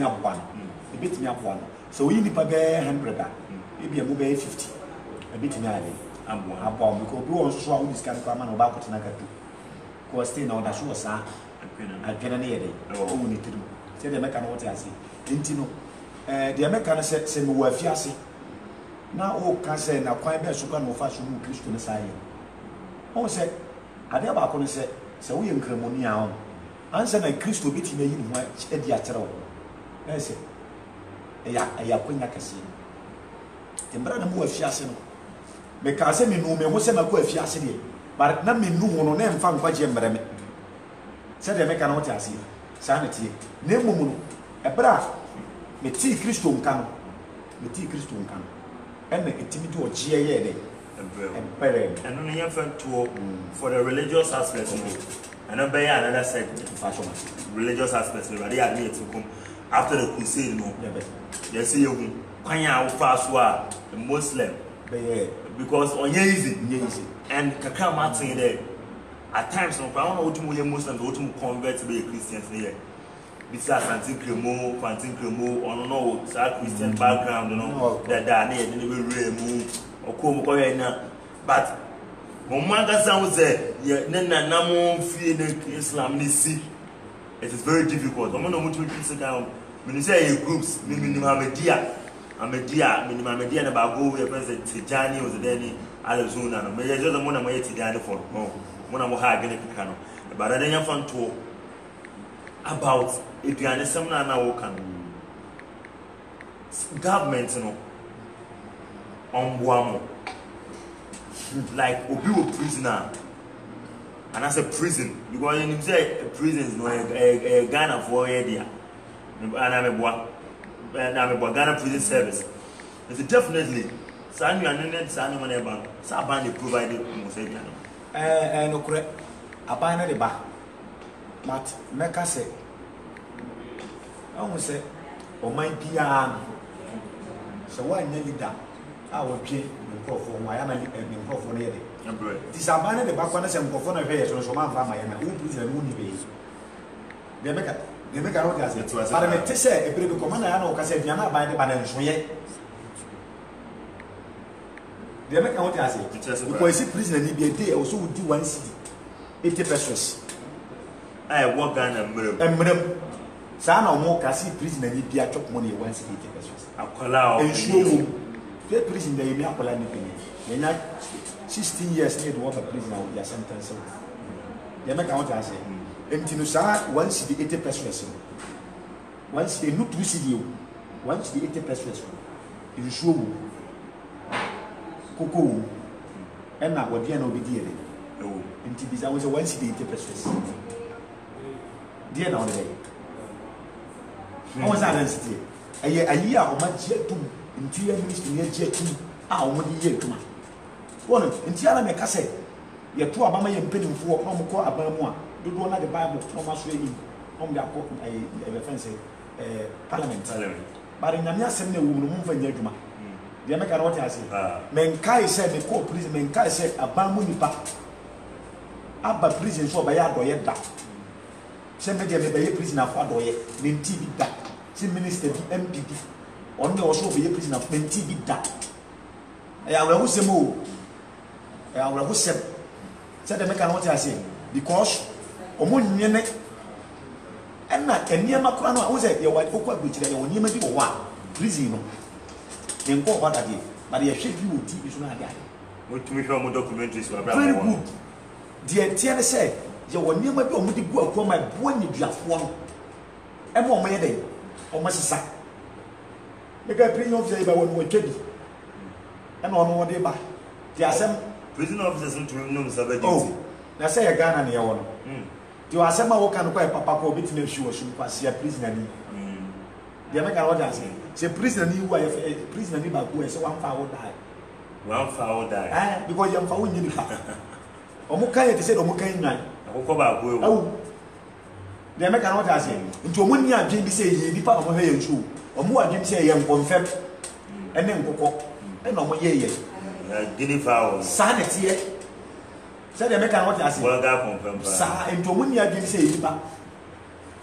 aboa no so we nipa be 100 ebi amu be 50 ebetimi ade aboa because bi won so a wo discuss kwa ma no ba kwotena katu ko stay na oda so sa adwena ne yede o ni tiru se de meka no wote ase enti no de meka no se me wa fi ase na o ka se na kwan be so ka no fa so mu Kristo ne sai o se ade ba ko no se wo ye nkremoni a o ansa na Kristo betimi yi no e di akyere o na se ya kwenya kase tembra na mu wa fi ase no me ka se me no me ho se na ko afi ase de but na me nu no na mfa nkwa je mbreme se de me ka na wote ase sa na tie na emu no ebra me ti Kristo nka no ena etimi de ogie ye de empere and no yan fan to for the religious aspect and then be another side fashion religious aspect we ready admit to come after the crusade no you see you kwanya wo fa so a Muslim because onye easy and kakra martin there at times no kwa no otumu ye Muslim otumu convert to be Christians there bisa fantin kremo ono no sa Christian background no that na ye ni be remu okom ko ye na but mo manga sound say ye na namo fie na Islam ni si it is very difficult omo no mutu sit down when say groups minimum Ahmadiyya na ba go we present Tijani was there ni Arizona no me je zo mo na mo ye Tijani for mo na mo ha gene kaka no but then yan fan to about eduane sem na wo kan government no on boamo like obi wo prisoner and as a prison because you say prisons no Ghana for here dia and I'm a Ghana prison service It's definitely Sanu and then Sanu Maneban, Saban provided Mosaic. No correct. A banner the bar. But Mecca said, I will say, oh my piano. So why nearly that? I will pay microphone, my microphone here. This a banner the back one as a microphone of hair, so my family, who put a moon base. They make a road as it was. But I may say, a pretty commander, I know, because if you're not by the banner, so yet. They make out as it because if prison need be a day also would do 1 city 80 pesos. I walk down and madam Sana or more can see prison need be a chop money 1 city 80 pesos. I'll call out and show the prison they may have You're not 16 years need to work a prisoner with their sentence. They make out as it. And Tinusa 1 city 80 pesos. 1 city, not 2 city, 1 city 80 pesos. You show. Cocoa, and now what you know be dear. Oh, and Tibis, I was a 1 city 80 pesos. Dear now, the day. I was that city. A year or much yet to interior ministry near jet 2 hours a year to my one. In Tiana Mecase, you're 2 Abama and penny for no more Abama. Do one like the Bible, no more swaying on the offense parliament. But in Namia Semina woman move in Yaguma. The American what I say. Menkai said the court prison, Menkai said a Bamunipa. Abba prison so by a doyer that. Send me a prison of Fadoye, then TV that. See Minister MPP. Only also be a prison of men TV that. I will who say more. I will who said the American what I say. Because Omun Yenek and not a near Macron was at your white cocoa which they will never do one. Prison. Then go what I did, but they shape you with TV. What me from documentaries were very good. The Tiana said, you will never be able to go upon my boy in the one. And one may day, almost a sack. The guy bring up the one more teddy. And on one day back. There are some prison officers into rooms of oh, now say a gun and your one. You are some who can quite papa go between the shoes, you pass your prisoner. The American audience say prisoner new wife, prisoner new back who 1 fowl die. 1 fowl die. Because you're found in the car. Omukai said Omukai. Oh, the American audience into Munia Jimmy say ye part of her shoe. Or more Jim say young confirm and then cocoa and no more ye. Guinea fowl. Sanity said the American audience. Well, that confirmed. Sir, into Munia Jim say Nipa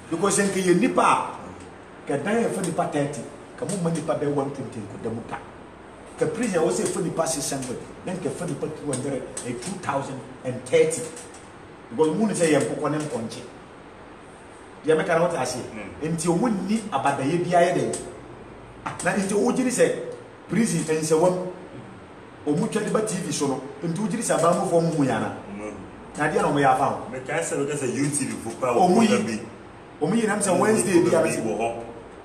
because then you Nipa. Can I for the patent? Come on, money by 120 could demuta. The prison was a funny pass assembly, then can for the 2030. Because Moon say, I'm going to punch it. The American what I say, until we need about the ABI. Now, into Ojini said, prison and so on. Or much TV show, and 2 days about for Muyana. Nadia, we are found. The castle is a YouTube for power. Omi I'm saying Wednesday be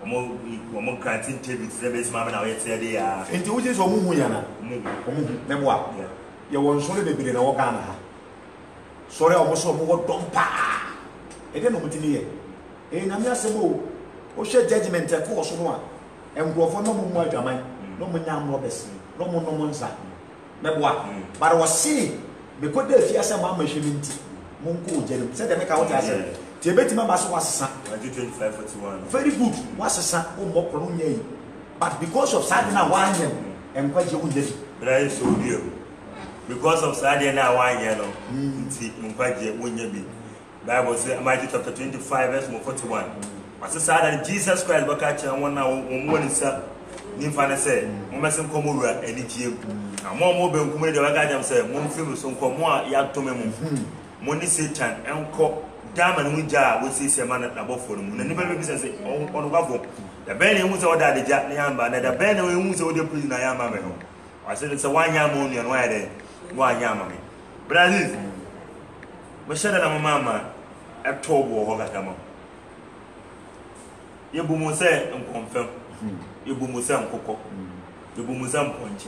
omo granting TV to the mama na we say dey ah enti wo je so omu yana omu meboa ye won so le bebere na wo Ghana ha sori omo so omo wo dompa e de no mutini ye e na me asemo o hwe judgment e ko so no a engrofo no mu adwaman no mu nyam robes no mu no mu nsa meboa but wo see be ko da fi asema ma hwe minti mo nko ojere se de me ka wo ta se Tibetima Basso was 2541. Very good. Was a son who mock from ye. But because of Sadina wine and quite you did. But I so dear. Because of Sadina wine yellow, quite ye wouldn't be. Bible says, Matthew chapter 25, verse 41. What's the sad that Jesus Christ will catch one now, one is up. Nifana said, Momasim Komura, and it's you. And more mobile community, I got them say, Monfim, some Komua, Yatomem, Moni Satan, and Cock. Diamond Winja will see some man at above for them. And never say, on Gavo. The Benny was ordered the Jack Yamba, and the Benny was ordered prison. I am a I said it's a 1 year money and why then 1 year mammy. But I did. But shut up, mamma at 12 or Hogatamo. You boom say and confirm. You boom say and cocoa. You boom some punch.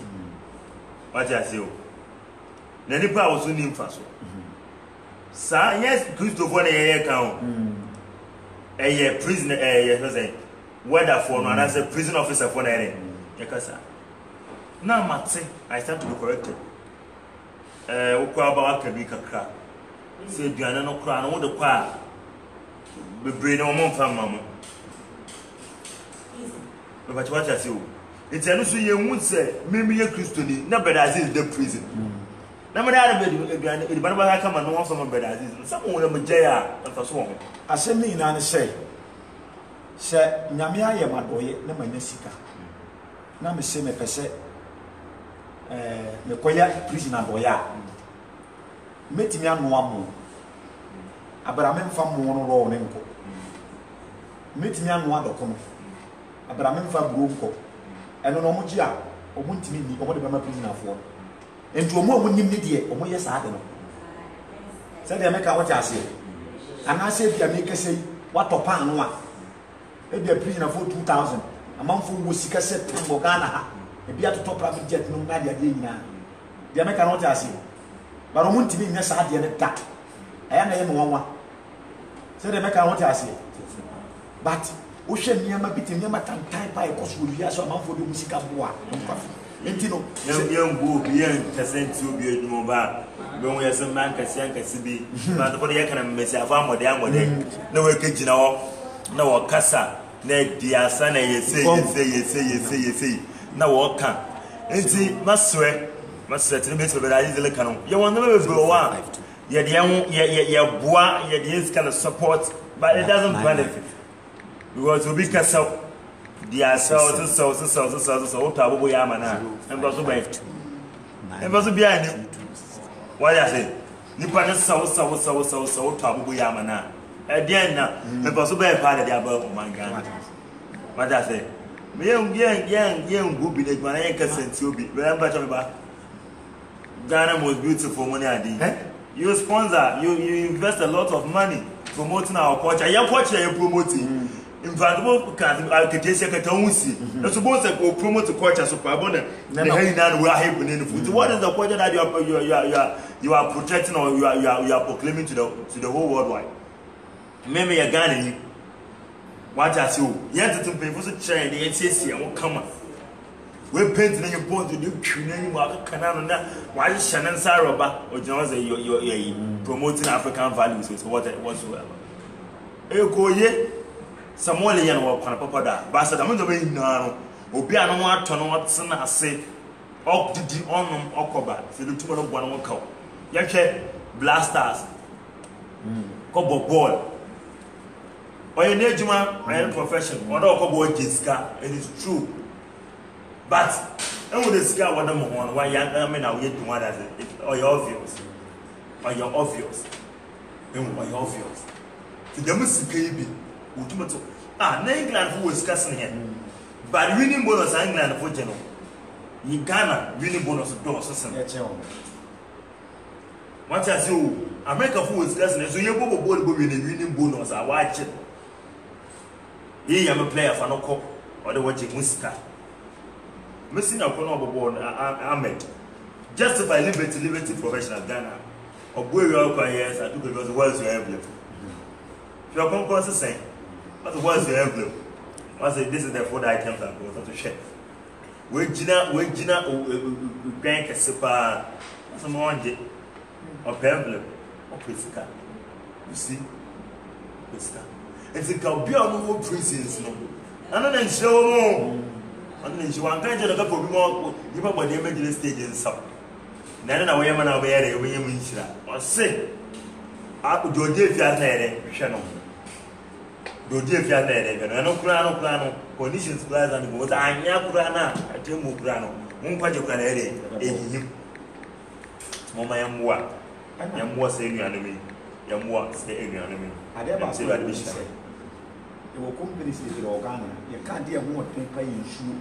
What I say? Nanipa was soon in Faso. Sir, yes, Christopher, a count. A prisoner, a weather for and as a prison officer for any. Yakasa. Now, Matse, I start to be corrected. Ukwa can be kakra. Say, Diana no crown, all the choir. Be brain or mom from mamma. But what I say, it's a no you would say, maybe a Christian, no better as is the prison. No matter if I come and want someone better as is, someone of a jail and for so on. I say me, and say, Sir, Namia, my boy, no manesika. Now, me say, me per se, me koya prisoner boya. Meti me anu amu. Abraham fa mo no ro ne nko. Meti me anu adoko no. Abraham fa buro nko. Eno no mo ji a, omo ntimi ni, omo de be ma prisoner fo. Enti omo omo nim ne de, omo ye sa ade no. Se de make what ase. Ana se bia me kese what topa anu a. E bia prisoner for 2000. Amanfo wo sika set mo Ghana ha. E bia to private jet no na dia nyina. Dia make what ase. But omo ntimi nya sa ade ne da. Aya na ye mo wanwa. Se de make what ase. But o hwe niam bitim niam tantai pa e koso wi aso amanfo de musika boa. Enti no yam go bi yan kasenti obi edwuma ba. Be won yesem man kasian kasibi. Ba to de yakana mmesi afa amode na we kegina ho na wo kasa na diasa na yese na wo ka. Enti maswe tiri be to be da yizele kanu. Ye won na be bro wa. Ye de ye boa ye de is kind of support but it doesn't benefit. Because we be kasa dia so tabo ya mana emba so bia ni what I say nipa ne so tabo ya mana e dia na emba so be pa de aba o manga what I say me yen go bi de gba na yen kasenti obi remember to me ba Ghana most beautiful money adi you sponsor you invest a lot of money promoting our culture your culture you promoting in fact, I could just say that I suppose that we promote the culture so far. What is the culture that you are protecting or you are proclaiming to the whole worldwide? Maybe you're Ghana. What I see, yes, to pay for the chain, the NCC, and what come. We're painting your point to do Canada. Why is Shannon Saroba or Johnson you're promoting African values whatsoever? Samuel yan wo kwana papa da ba sa da mo be nyina obi anu mo ato no tsena ase okdidi onum okoba se du tumo no bua no kaw ya hwe blasters kobo ball oye na ejuma oye profession oda okobo jiska it is true but and with the sika wada mo ho why ya me na we do what that it oye obvious to dem sika ibi Utumato. Na England who was discussing here. But winning bonus England for general. In Ghana, winning bonus doors. What I say, America who was discussing, so you go winning bonus. I watch it. Here, I'm a player for no cop or the watching Musika. Missing up on Ahmed. Justify liberty professional Ghana. Or where you are, yes, I took it was the words you have left. Your concourse is saying. What's the envelope? What's this is the food items I'm going to share. We Gina bank a super someone of envelope or Prisca. You see? Prisca. It's a Calbion prisons. No, I don't show and she want to look for more. You know what the emergency stage is some. Then I am aware that we are or say, I could do a day if you are there, channel. Do if you are there, no crano, conditions class and what I am grana, a Timu grano, Mumpajo canary, him. Mama Yamwa, Yamwa saying your enemy, Yamwa saying your enemy. I never say that we say. You will company in Ghana, you can't dear more paper in shoe,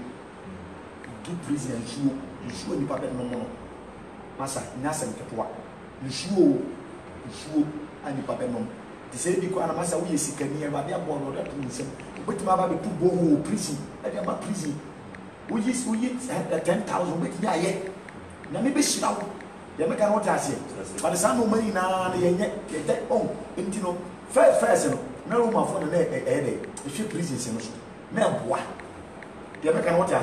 do prison and shoe, you shoe in puppet no more. Massa, Nassan Katua, you shoe, and the puppet no more. The same because I'm a way sick and near my born or that means, but my baby to go prison, I am a prison. We used 10,000 with me yet. Now maybe she out. You make an order, but the son of money now, they get on, and you know, first, no room for the headache, if you prison, no what? You make an order,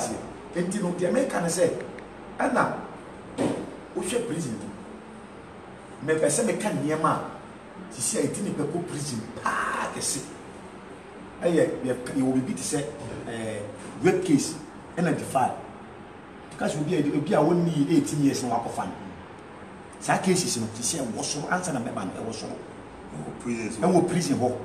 and you know, the American say, ana wo hwe prison me pese me kan niema sisi a itini pe ko prison pa kese aye you will be to say rape case and a defile because we be a woni 18 years na wakofan sa cases no sisi wo so answer na meba na wo so Prison. and wo prison ho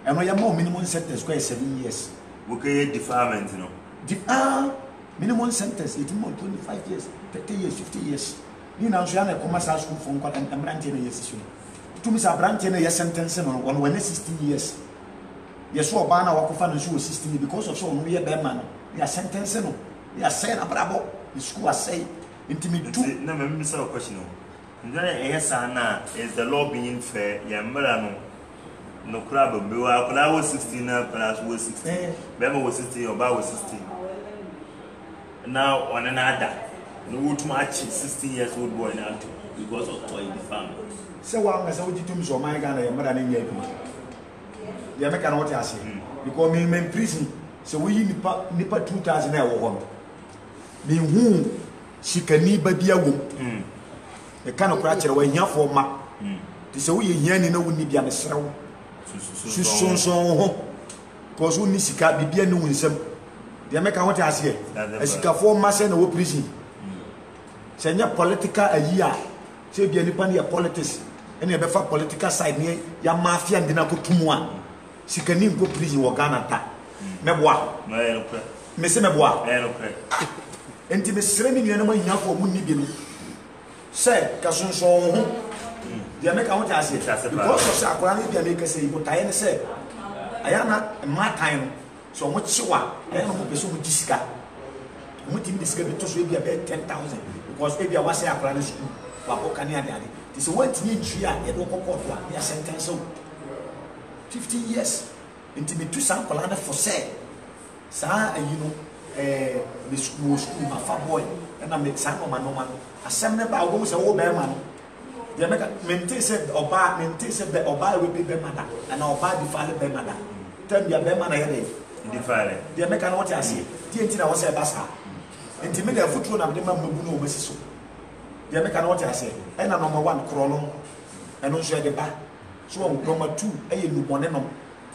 and no ya more minimum sentence go 7 years Okay, defilement, you know. Minimum sentence 18 months 25 years 30 years 50 years ni na nso ya na commercial school for nkwata embrante na yesisu to me sa branche na yes sentence no on when 16 years yes oba na wakofa no so 16 because of so no ye be man no ya sentence no ya say na brabo the school say intimate two na me miss a question no yes na is the law being fair ya mra no no club be wa kula was 16 na plus was 16 be was 16 oba was 16 now on another no would match 16 years old boy now because of toy the family say wa nga say ojitum so my Ghana ya mra na nya bi ya make na what you say because me prison so we nipa 2000 na wo ho me hu sikani ba bia wo e kana kura kire wa hiafo ma ti se wo ye hiani na woni bia mesrew susunsun ho cause woni sika bibia ne wunsem de make what you say esikafo ma se na wo prison se nya political ayia se bia nipa ne politics ene be fa political side ne ya mafia ndina ko tumu a sikani ngo prison wo Ghana ta meboa me se meboa enti me sere mi nua na ma hiafo mu ni bi no se kasonson ho de make what you say because of sa akora ne bia me kase ibo taye ne se ayana ma tan no so mo chiwa ayana mo peso mo disika mo tim disika bi to so bia be 10,000 because e bia wa say akora ne school wa ko kan ade ade ti se want ni ntwi a e do kokko to a ya sentence 15 years into me to san kola na for say sa you know the school ma fa boy na me san ko manoma asem ne ba wo se wo be ma no de make mente se oba we be mada na oba di fale be mada tem ya be mana yede di fale de make na what you say di enti na wo se ba sa enti me da futuro na de ma mabu no obesi so de make na what you say e na number 1 kro no e no so e de ba so number 2 e ye lubone no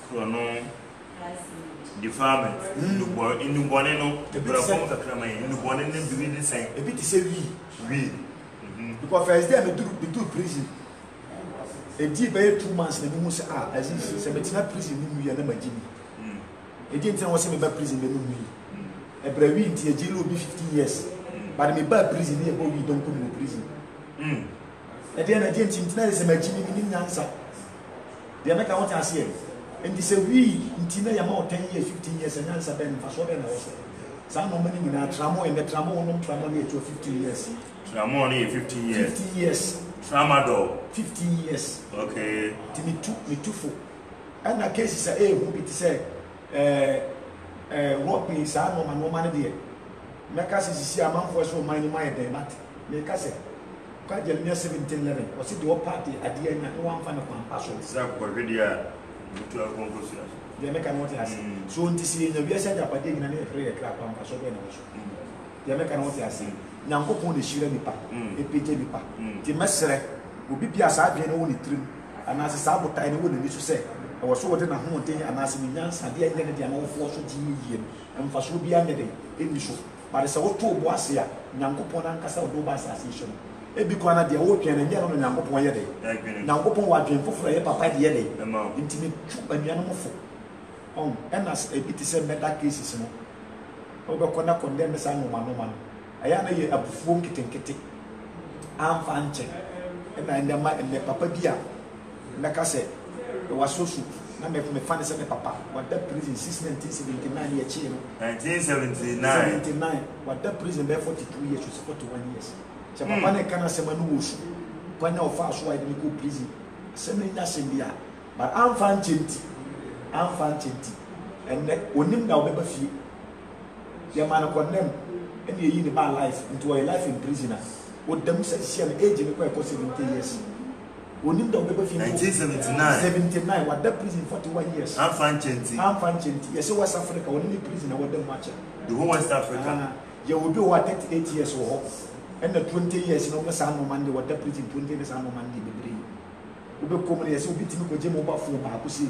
kro no defilement lubone no de bra ko kakra mai lubone ne bi di sen e bi ti se wi because first day me do prison e di be 2 months na mu say aziz se betina prison ni mu ya na magini e di ntina wo se me ba prison be no mu e bra wi nti e ji lo bi 15 years but me ba prison ni e bo wi don ko mu prison e di na di ntina se magini ni nyansa de make I want to say and this we ntina ya ma 10 years 15 years nyansa ben fa so ben na wo sa no mani ni na tramo and the tramo no tramo ni to 15 years tramo ni 15 years 15 years tramadol 15 years okay ti me too for and na case say who be to say what me sa no man dey make us see amanfo so man ni man dey but me ka say kwa Jeremiah 17:11 was it the party ade anya no one fan kwa so sa ko hwedia mutu akonkosu they make an what as so nti si na wiase japade nyina na prayer kra kwa so be na so they make an what as nyankopon de shira nipa epeje nipa ti mesre obi bia sa adwe na woni trim ana se sa botai na woni ni so se e wo so wode na ho den ana se nyansa de anya ne de na wo fo so ji yie emfa so bia nya de eni so but se wo to bo ase a nyankopon na nkasa wo do ba ase ase so ebi ko na de wo twen na nya no nyankopon ye de nyankopon wa twen foforo ye papa de ye de intimi tu anua no mofo and as a bit is a better cases no obe kona condemn sa no man aya na ye abufuo nkitenkete amfa nche na ndema ne papa bia na ka se was so su na me fan se me papa what that prison since 1979 year chi no 1979 what that prison be 42 years to 41 years se papa ne kana se manu wo su kwanya ofa so ai de ko prison se me nya se bia but amfa nche and onim na obeba fie the man condemn and you in my life into a life in prisoner what them say she an age in quite 70 years onim na obeba fie 1979 what that prison 41 years I'm fanchenti yes West Africa onim prison what them match the whole West Africa You will be what 38 years or and the 20 years no San Monday, what the prison 20 years on Monday. We will come here, so we will be mobile phone back to see.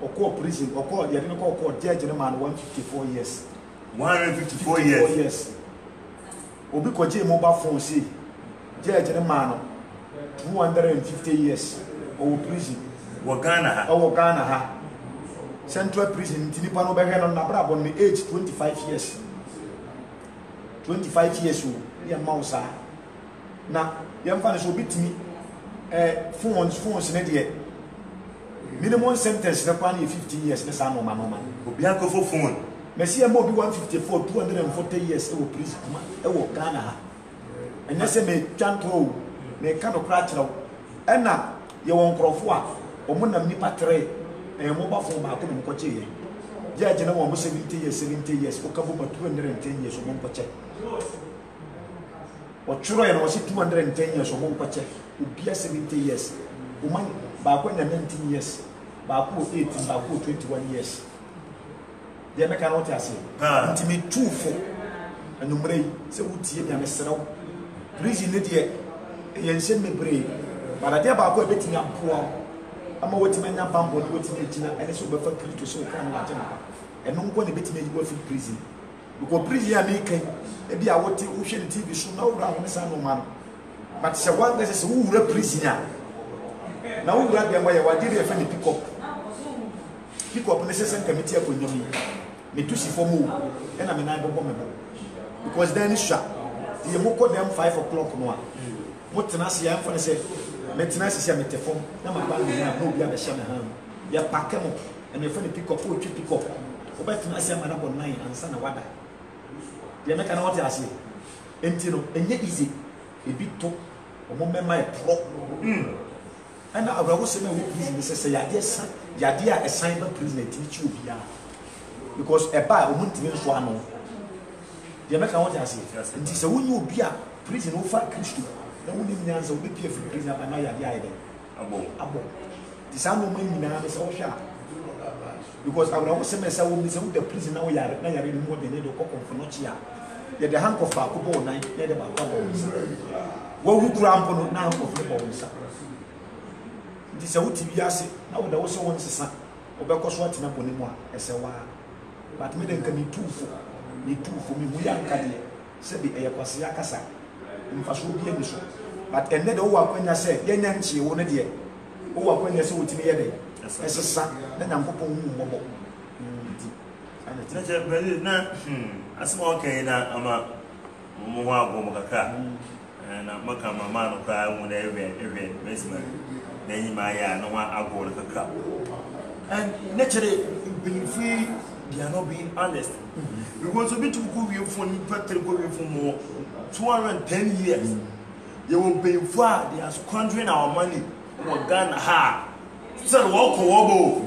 Or call prison, or call, you didn't call judge man 154 years. 154 years. Obi koje mobile phone see. Judge man 250 years. Or prison. Wagana. Or Ghana ha. Central prison, Tinipano Bagan on Nabra on the age 25 years. 25 years old. Yeah, Mausa. Now, young fans will beat me. Phones, in it. Minimum sentence, the one 50 years, the son of my mama. Bianco for phone. Messia Mobi 154, 240 years, it will prison. It will Ghana. And yes, I may chant row, may kind of cratch out. And now, you won't crowd, or Mona Nipatre, and mobile phone, I couldn't coach you. Yeah, you know, almost 70 years, or couple of 210 years, or Moncoche. Or children was 210 years, or Moncoche, who be 70 years. Woman, back when 19 years, Baku 18, Baku 21 years. The American what I say, intimate 2 4 and number so would see me a messer. Prison idiot, and send me brave, but I dare Baku betting up poor. I'm a waiting man, bamboo, waiting and it's over for to so kind of and no one betting me go for prison. Because prison are making maybe I want to ocean TV show now around the sun man. But so one that is who a prisoner. Now we grab them why did you find pick up necessary committee up with me to see for move and I'm in because then it's shut. The Moko them 5 o'clock no. What tenacity I'm for say maintenance is a phone. Now my band no be a sham hand. Ya pack them and if any pick up or pick up. But tenacity I'm about 9 and son of water. The American what I say. And yet easy. A bit talk or moment my pro. And I will say, yes, Yadia assignment prison teach you here. Because a bar won't even swallow. The American what I say. And it's a when you be a prison over Christian. The only answer will be for prison by my idea. Abo. The sound of me now is all sharp. Because I will always say, I will be the prison now. You are more than a cock for not here. Yet the hank of Bakubo night, let about bones. What would grumble now of the bones? This is what you say. Now, there also wants a son. Because what in a bonima as a while. But me then can be 2 for me. We are Kadi, said the air Pasiakasa. In Fasubi and so. But another when I say, Yanchi, one a dear. Oh, when you say what me a day. As a son, then I'm going mobile. A small cane, I'm a Moa and I'm a man cry when every basement. Then my no one I'll go to the cup. And naturally, being free, they are not being honest. We want to be too good for more 210 years. They will pay far, they are squandering our money. We're gonna ha. So walk over.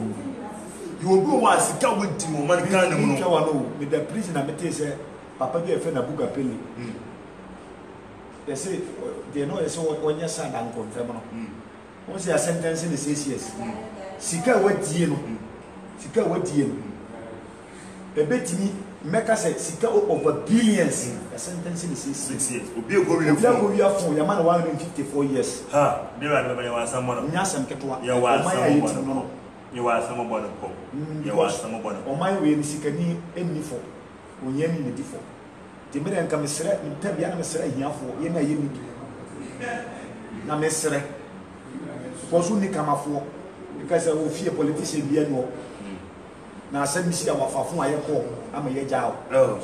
You will go once to come with you, money can with the prisoner. I say, Papa, you have a book penny. They say, they know it's all when your son and confirm. Once your sentence in the 6 years, Sika what you Sika what you a bit me, make us Sika over billions. A sentence in the 6 years. Be a good for your man 154 years. Ha, there are someone. Yasam Ketua, you are someone. You are someone. On my way, Sikani, any for Unyemi in the default. The million come straight and tell the answer here for Yena Yemi. Namesre. Was only come for because I will fear politician be no. Now send me see our Fafun I call. I'm a yajao. Oh,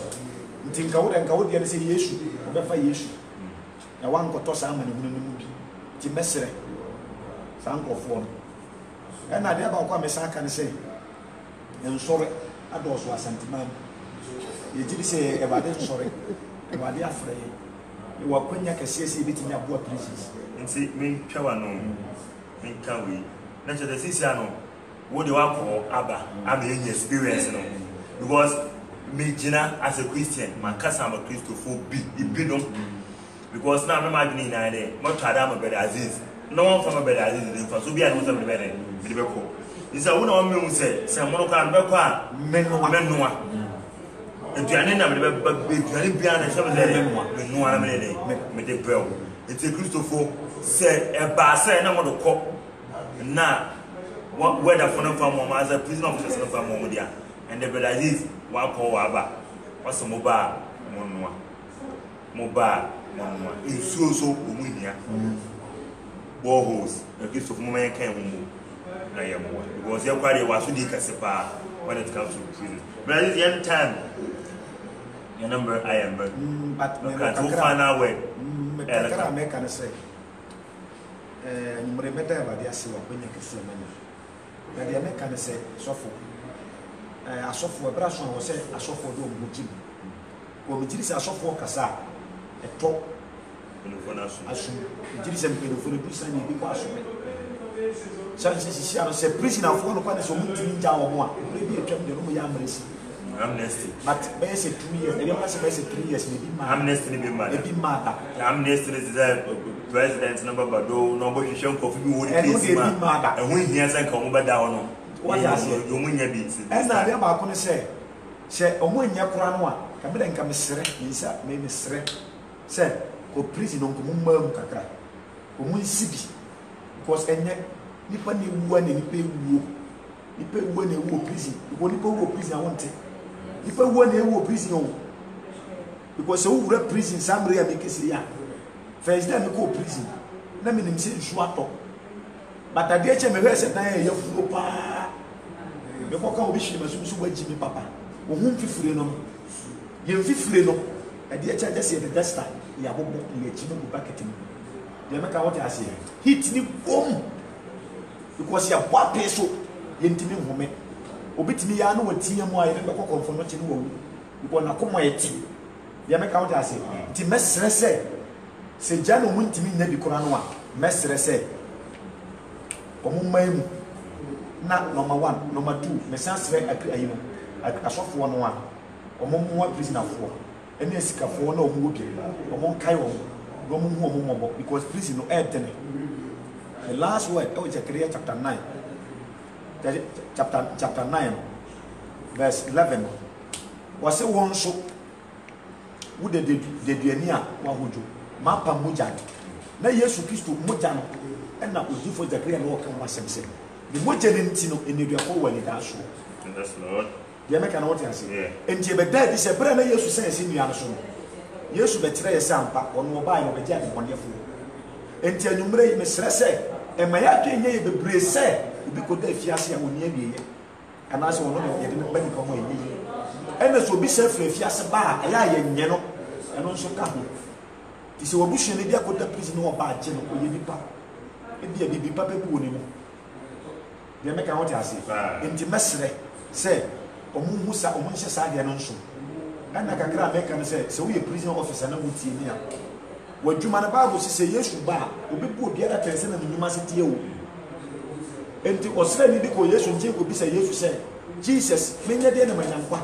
think out and go there say yes, or yes. Now one got toss and Timesre. Sanko form. And I never come as I can say. And sorry, I was sentiment. You did say about it, sorry. About the afraid. You are when you can see between your board prisons. And see me, Chawano. Can we? Naturally, this year, what do I call Abba? I'm in experience, because me, Gina, as a Christian, my cousin, I'm a Christopher B. Because now I'm imagining idea. Much Adam better Aziz. No one from a better Aziz for so be I know something better. It's a woman who say, Some more can be men no one. aduane na me aduane bia na hye me no ara me de brɛ enti Christopher sɛ ɛba sɛ na mo de kɔ na whether for no farm as a prison officer no farm dia and the brother is one call aba what's mobile monwa insuo so omuhia boreholes na Christopher mo man kan mu na yɛ mo because yɛ kwade waso di kasepa when it comes to prison but this young time your number I am but to find out where me can say number meta ba dia se wa kwenya kese manya na dia me can say sofo asofo ebra so ho se asofo do mbuji ko mi jiri se asofo kasa eto asu jiri se mpelofo bi sa ni bi ko aso me si ano se prisoner afo no kwa ne so mutini nja wo mo a bi etwam de no mo ya amresi amnesty but by say 2 years e pass by say 3 years maybe ma amnesty ni bi ma amnesty is the president number bado no bo hwehwe nkofu bi wo di case ma e ho hia se nka mo beda ho no wa ya se yo mo nya bi ti e na dia ba ko ne se omo nya kora no a ka me nka mesere nsa me mesere se ko prison nko mo mam kakra ko mo nsibi because enye nipa ne wu ani nipa wu ne wu prison ko nipa wu prison awonte nipa wu ne wu prison o because wu wura prison samre ya make siri ya first day me ko prison na me nim se nsu ato but ade eche me hwe se dan ya fu pa me ko ka obi hwe masu gbaji me papa wo hu mfifire no ye mfifire no ade eche ade se the duster ya bobo ye chi no bucket ni de me ka what ya say hit ni bom because ya bwa peso ye ntimi nhome obitimi ya no watia mu aye be ko konfo no chi no wo because na komo ye ti de me ka what ya say ti mesre se jano mu ntimi nya bi kora no a mesre se omo maim na number 1 number 2 mesansre ayi no asofo no a omo mo prisoner fo ene esikafo na omo obi omo kai wo omo hu omo mobo because prison no etene the last word Zechariah chapter 9 chapter 9 verse 11 was won so wo de duani a wa hojo mapa moja na Yesu Kristo moja no na odifo Zechariah no kan wasemse the moja ne ntino enedua ko wani da so that's Lord dia meka na wote ase enti be da di se bra na Yesu sense nua no so no Yesu betre ye sampa ono oba no be dia de kondefo enti anumre yi mesre se e ma ya twenye ye bebre se obi ko da fiase a woni abieye ana se wono ye de ba ni ko mo yi ene so bi se fra fiase ba ya ye nye no eno nso ka ho ti se wobuhwe ne dia ko da prison no oba agye no oye bipa e dia bipa pe bu oni mo dia meka wote ase enti mesre se omu sa omu nhyɛ saa deɛ no nso ɛna kakra meka no sɛ wo yɛ prison officer na wotie ni a wadwuma no Bible sɛ Yesu ba obi bu obiara tɛnse na nnwuma se tie wo enti ɔsrɛ ni de ko Yesu ntie ko bi sɛ Yesu sɛ Jesus menya deɛ na manyankwa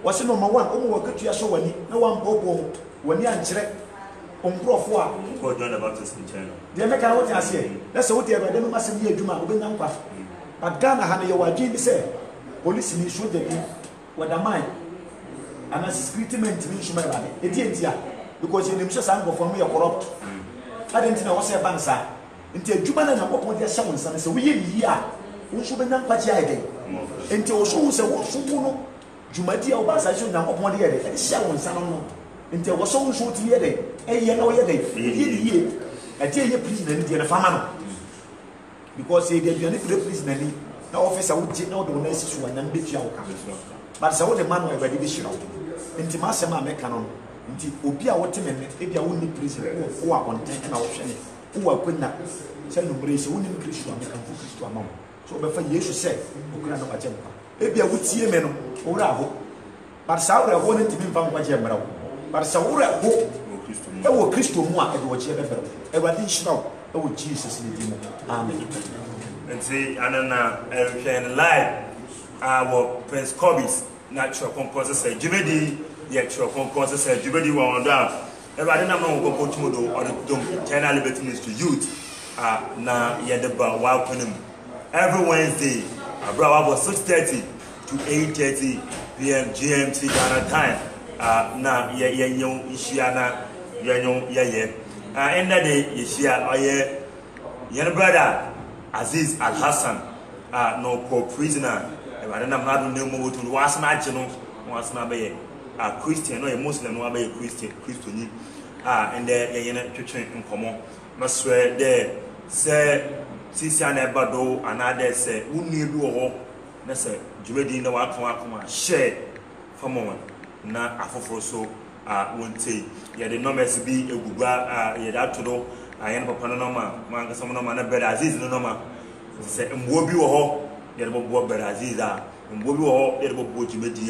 wɔse number 1 ɔmo wakatua so wani na wampɔpɔ wani ankyerɛ onkrɔfo a ko John the Baptist in China deɛ meka no wote aseɛ na sɛ wote Awurade no masɛm yɛ adwuma obɛnya nkwa but Ghana ha no yɛ wadwe bi sɛ police ni show them what am I and as security men to me show my body etia because you nimsha sang go from you corrupt I didn't know what say bansa nti adwuma na nakopon dia hyɛ wonsa sɛ woyɛ yi a wonso benya nkwachi ayɛ nti wo so sɛ wo so no dwumadi a wo ba sa hyɛ nakopon dia yɛ hyɛ wonsa no nti wo so wonso ti yɛ de ɛyɛ na wo yɛ de yɛ ɛtie yɛ prisoner ni dia na fama no because they dey any prisoner ni na officer wo je na wo do na asi so anam betua wo ka but sɛ wo de man wo Awurade be hyira wo nti ma asɛm a meka no nti obi a wote menne e bia wo ni prison wo a content na wo hwɛ ne wo akwanya sɛ no mre sɛ wo ni Kristo a meka fu Kristo ama wo so obefa Yesu sɛ okura no bagye mpa e bia wo tie me no wo ra ho but sɛ wo ra ho ne ntimi mfa nkwaje mra wo but sɛ wo ra ho e wo Kristo mu a e de wo kye bɛbɛrɛ Awurade hyira wo e wo Jesus ne di mu amen. And see, and then live our Prince Kobe's natural composer said, Jimmy, the actual composer said, Jimmy, one down. If I didn't know what to do or the China Liberty Ministry youth, now, yeah, the bar, welcome him every Wednesday. Our brother was 6:30 to 8:30 PM GMT Ghana time. Na ye Ishiana, ye. In that day, Ishia, your brother Aziz Al Hassan, no co-prisoner. I don't know more to was not a Christian, no a Muslim, no a Christian. And there, in common. Must swear there, say, Sisian Ebado, and others say, who need you? That's a Judy no Akuma share for moment. Na afoforo wonte ye de numbers bi egugba ye da todo ayen papa no normal man ka some normal na brother Aziz no normal se mbo bi wo ho ye de bo brother Aziz mbo bi wo ho ye de bo jimedi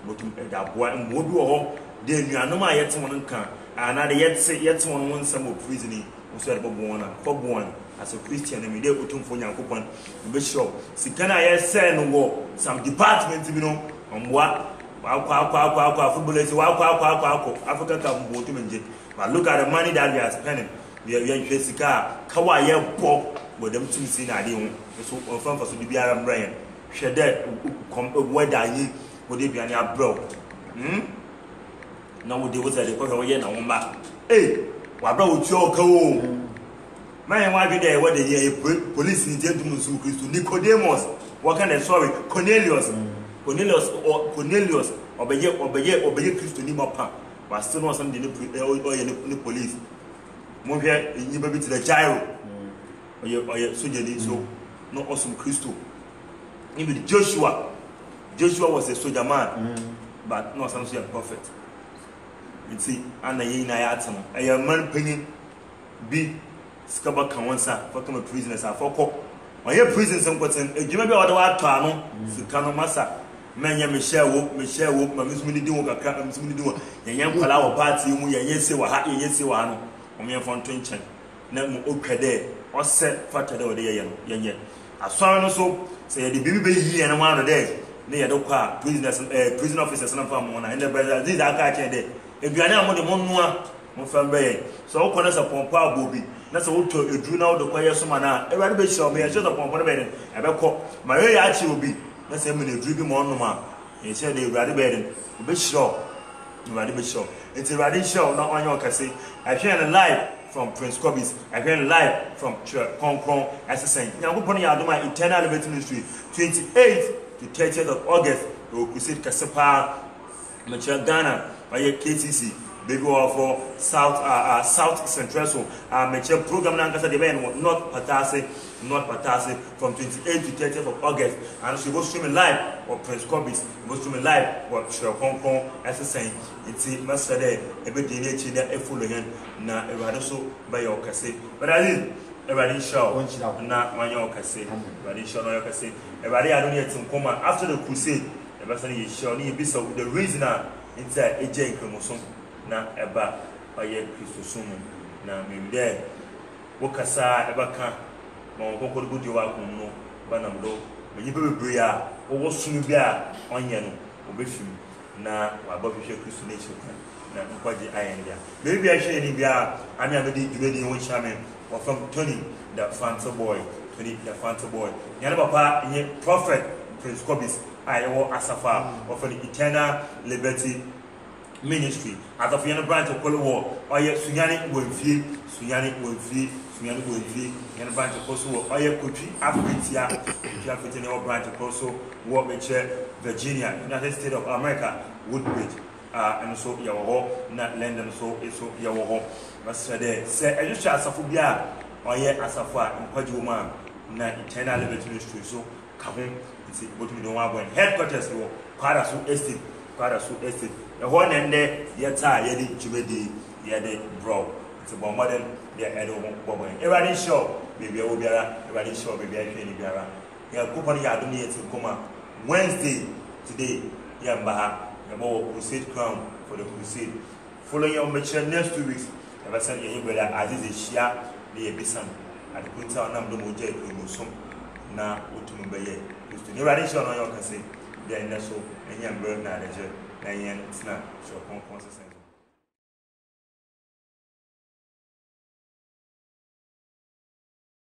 botum da boa mbo bi wo ho de nuanom a yete won nka na de yete won won sam prison so ye de bo wona for bon as a Christian me de otumfo nyankopon be sure sika na ye say no wo some department bi no omwa footballers Africa can go to Menjit. But look at the money that we are spending. We are in Jessica, Kawaii Pop, with them to see Nadium, so from for the BRM Brian. She dead, come where dying, would they be any broke? Now, would they was at the cover again on back? Hey, what about your co? Man, why be there? What the police in gentlemen who Christ Nicodemus? What kind of sorry? Cornelius, obey Christ ni mapa, but still not something the police. Move here, you baby to the gyro. Or your soldier, so no awesome Christo. Even Joshua was a soldier man, but not something a prophet. You see, and a man penny be Scabba Kawansa, for come prisoners are for cock. When your prison, some question, you may be out of Tano, Sicano Massa. Manya Michelle, Miss Minnie do a crap, Miss Minnie do a young Palawa party, yes, one, on your phone tension. Nemo Okade, or set fatter over the young. I saw no so say the baby here and 1 day. They had a prisoners, prison officers, and and the brother did that catch day. If you are now the Monua, so open us upon Power Bobby. That's all to you drew now the choir sumana. A rather bit show me a shot upon one bed. I will my very actually will be. Let's say when you drink more normal. He said they rather bed. Be sure. It's a radical show, not on your cassette. I share a live from Prince Kobe's. I hear live from Hong Kong as a saying. Now, we're going my eternal living ministry 28th to 30th of August. We will crusade Kasepa, Mature Ghana, by KTC. Baby for South Central, so mature program now because the event not Patase from 28th to 30th of August, and she was streaming live or Prince Kobe's was streaming live or Hong Kong as a saying. It's a master there, every day a full again, na a rather so by your cassette. But I did a rather show, not my your cassette, rather show your cassette. A rather I don't yet some coma after the crusade. The person is showing the reason it's a J chromosome. Na eba oye Kristosumu na mimde wokasa eba ka ma wokoko gudi wa kunno banam do menyi bebre a wo sunu bia onye no obefim na wabahwehwe Kristo na chekwa na nkwaje ayendia maybe I share ni bia ami amedi dwedi won chairman or from Tony the Fanta boy yana papa nye prophet Prince Kobis ayewo asafa of the Eternal Liberty Ministry as of your branch of Cold War or your Sunyani Wonfi, and a branch of Kosovo or your country, Africa, branch of Kosovo, Warwickshire, Virginia, United States of America, Woodbridge, and so your home, not London, so it's your home. But say, I just shall Safubia or yet Asafa and Quadjuma, not Eternal Liberty Ministry, so come it's what we don't want headquarters, Parasu Estate. The one and there, yeta, yedi, jubedi, yede, bro. It's a bomb modern, they're at home. Everybody show, baby, everybody show, baby, I can't be around. Yeah, Kupani Adoni to Kuma Wednesday, today, Yambaha, Yamo Crusade Crown for the Crusade. Follow your mature next 2 weeks. Ever send your brother Aziz is Shia, the Abyssam, and the Kunta Namdo Mojet, Kumusum, na Utumbaye. Everybody show, no, you can say, they're in the show, and young bird, not a jet. It's not sure.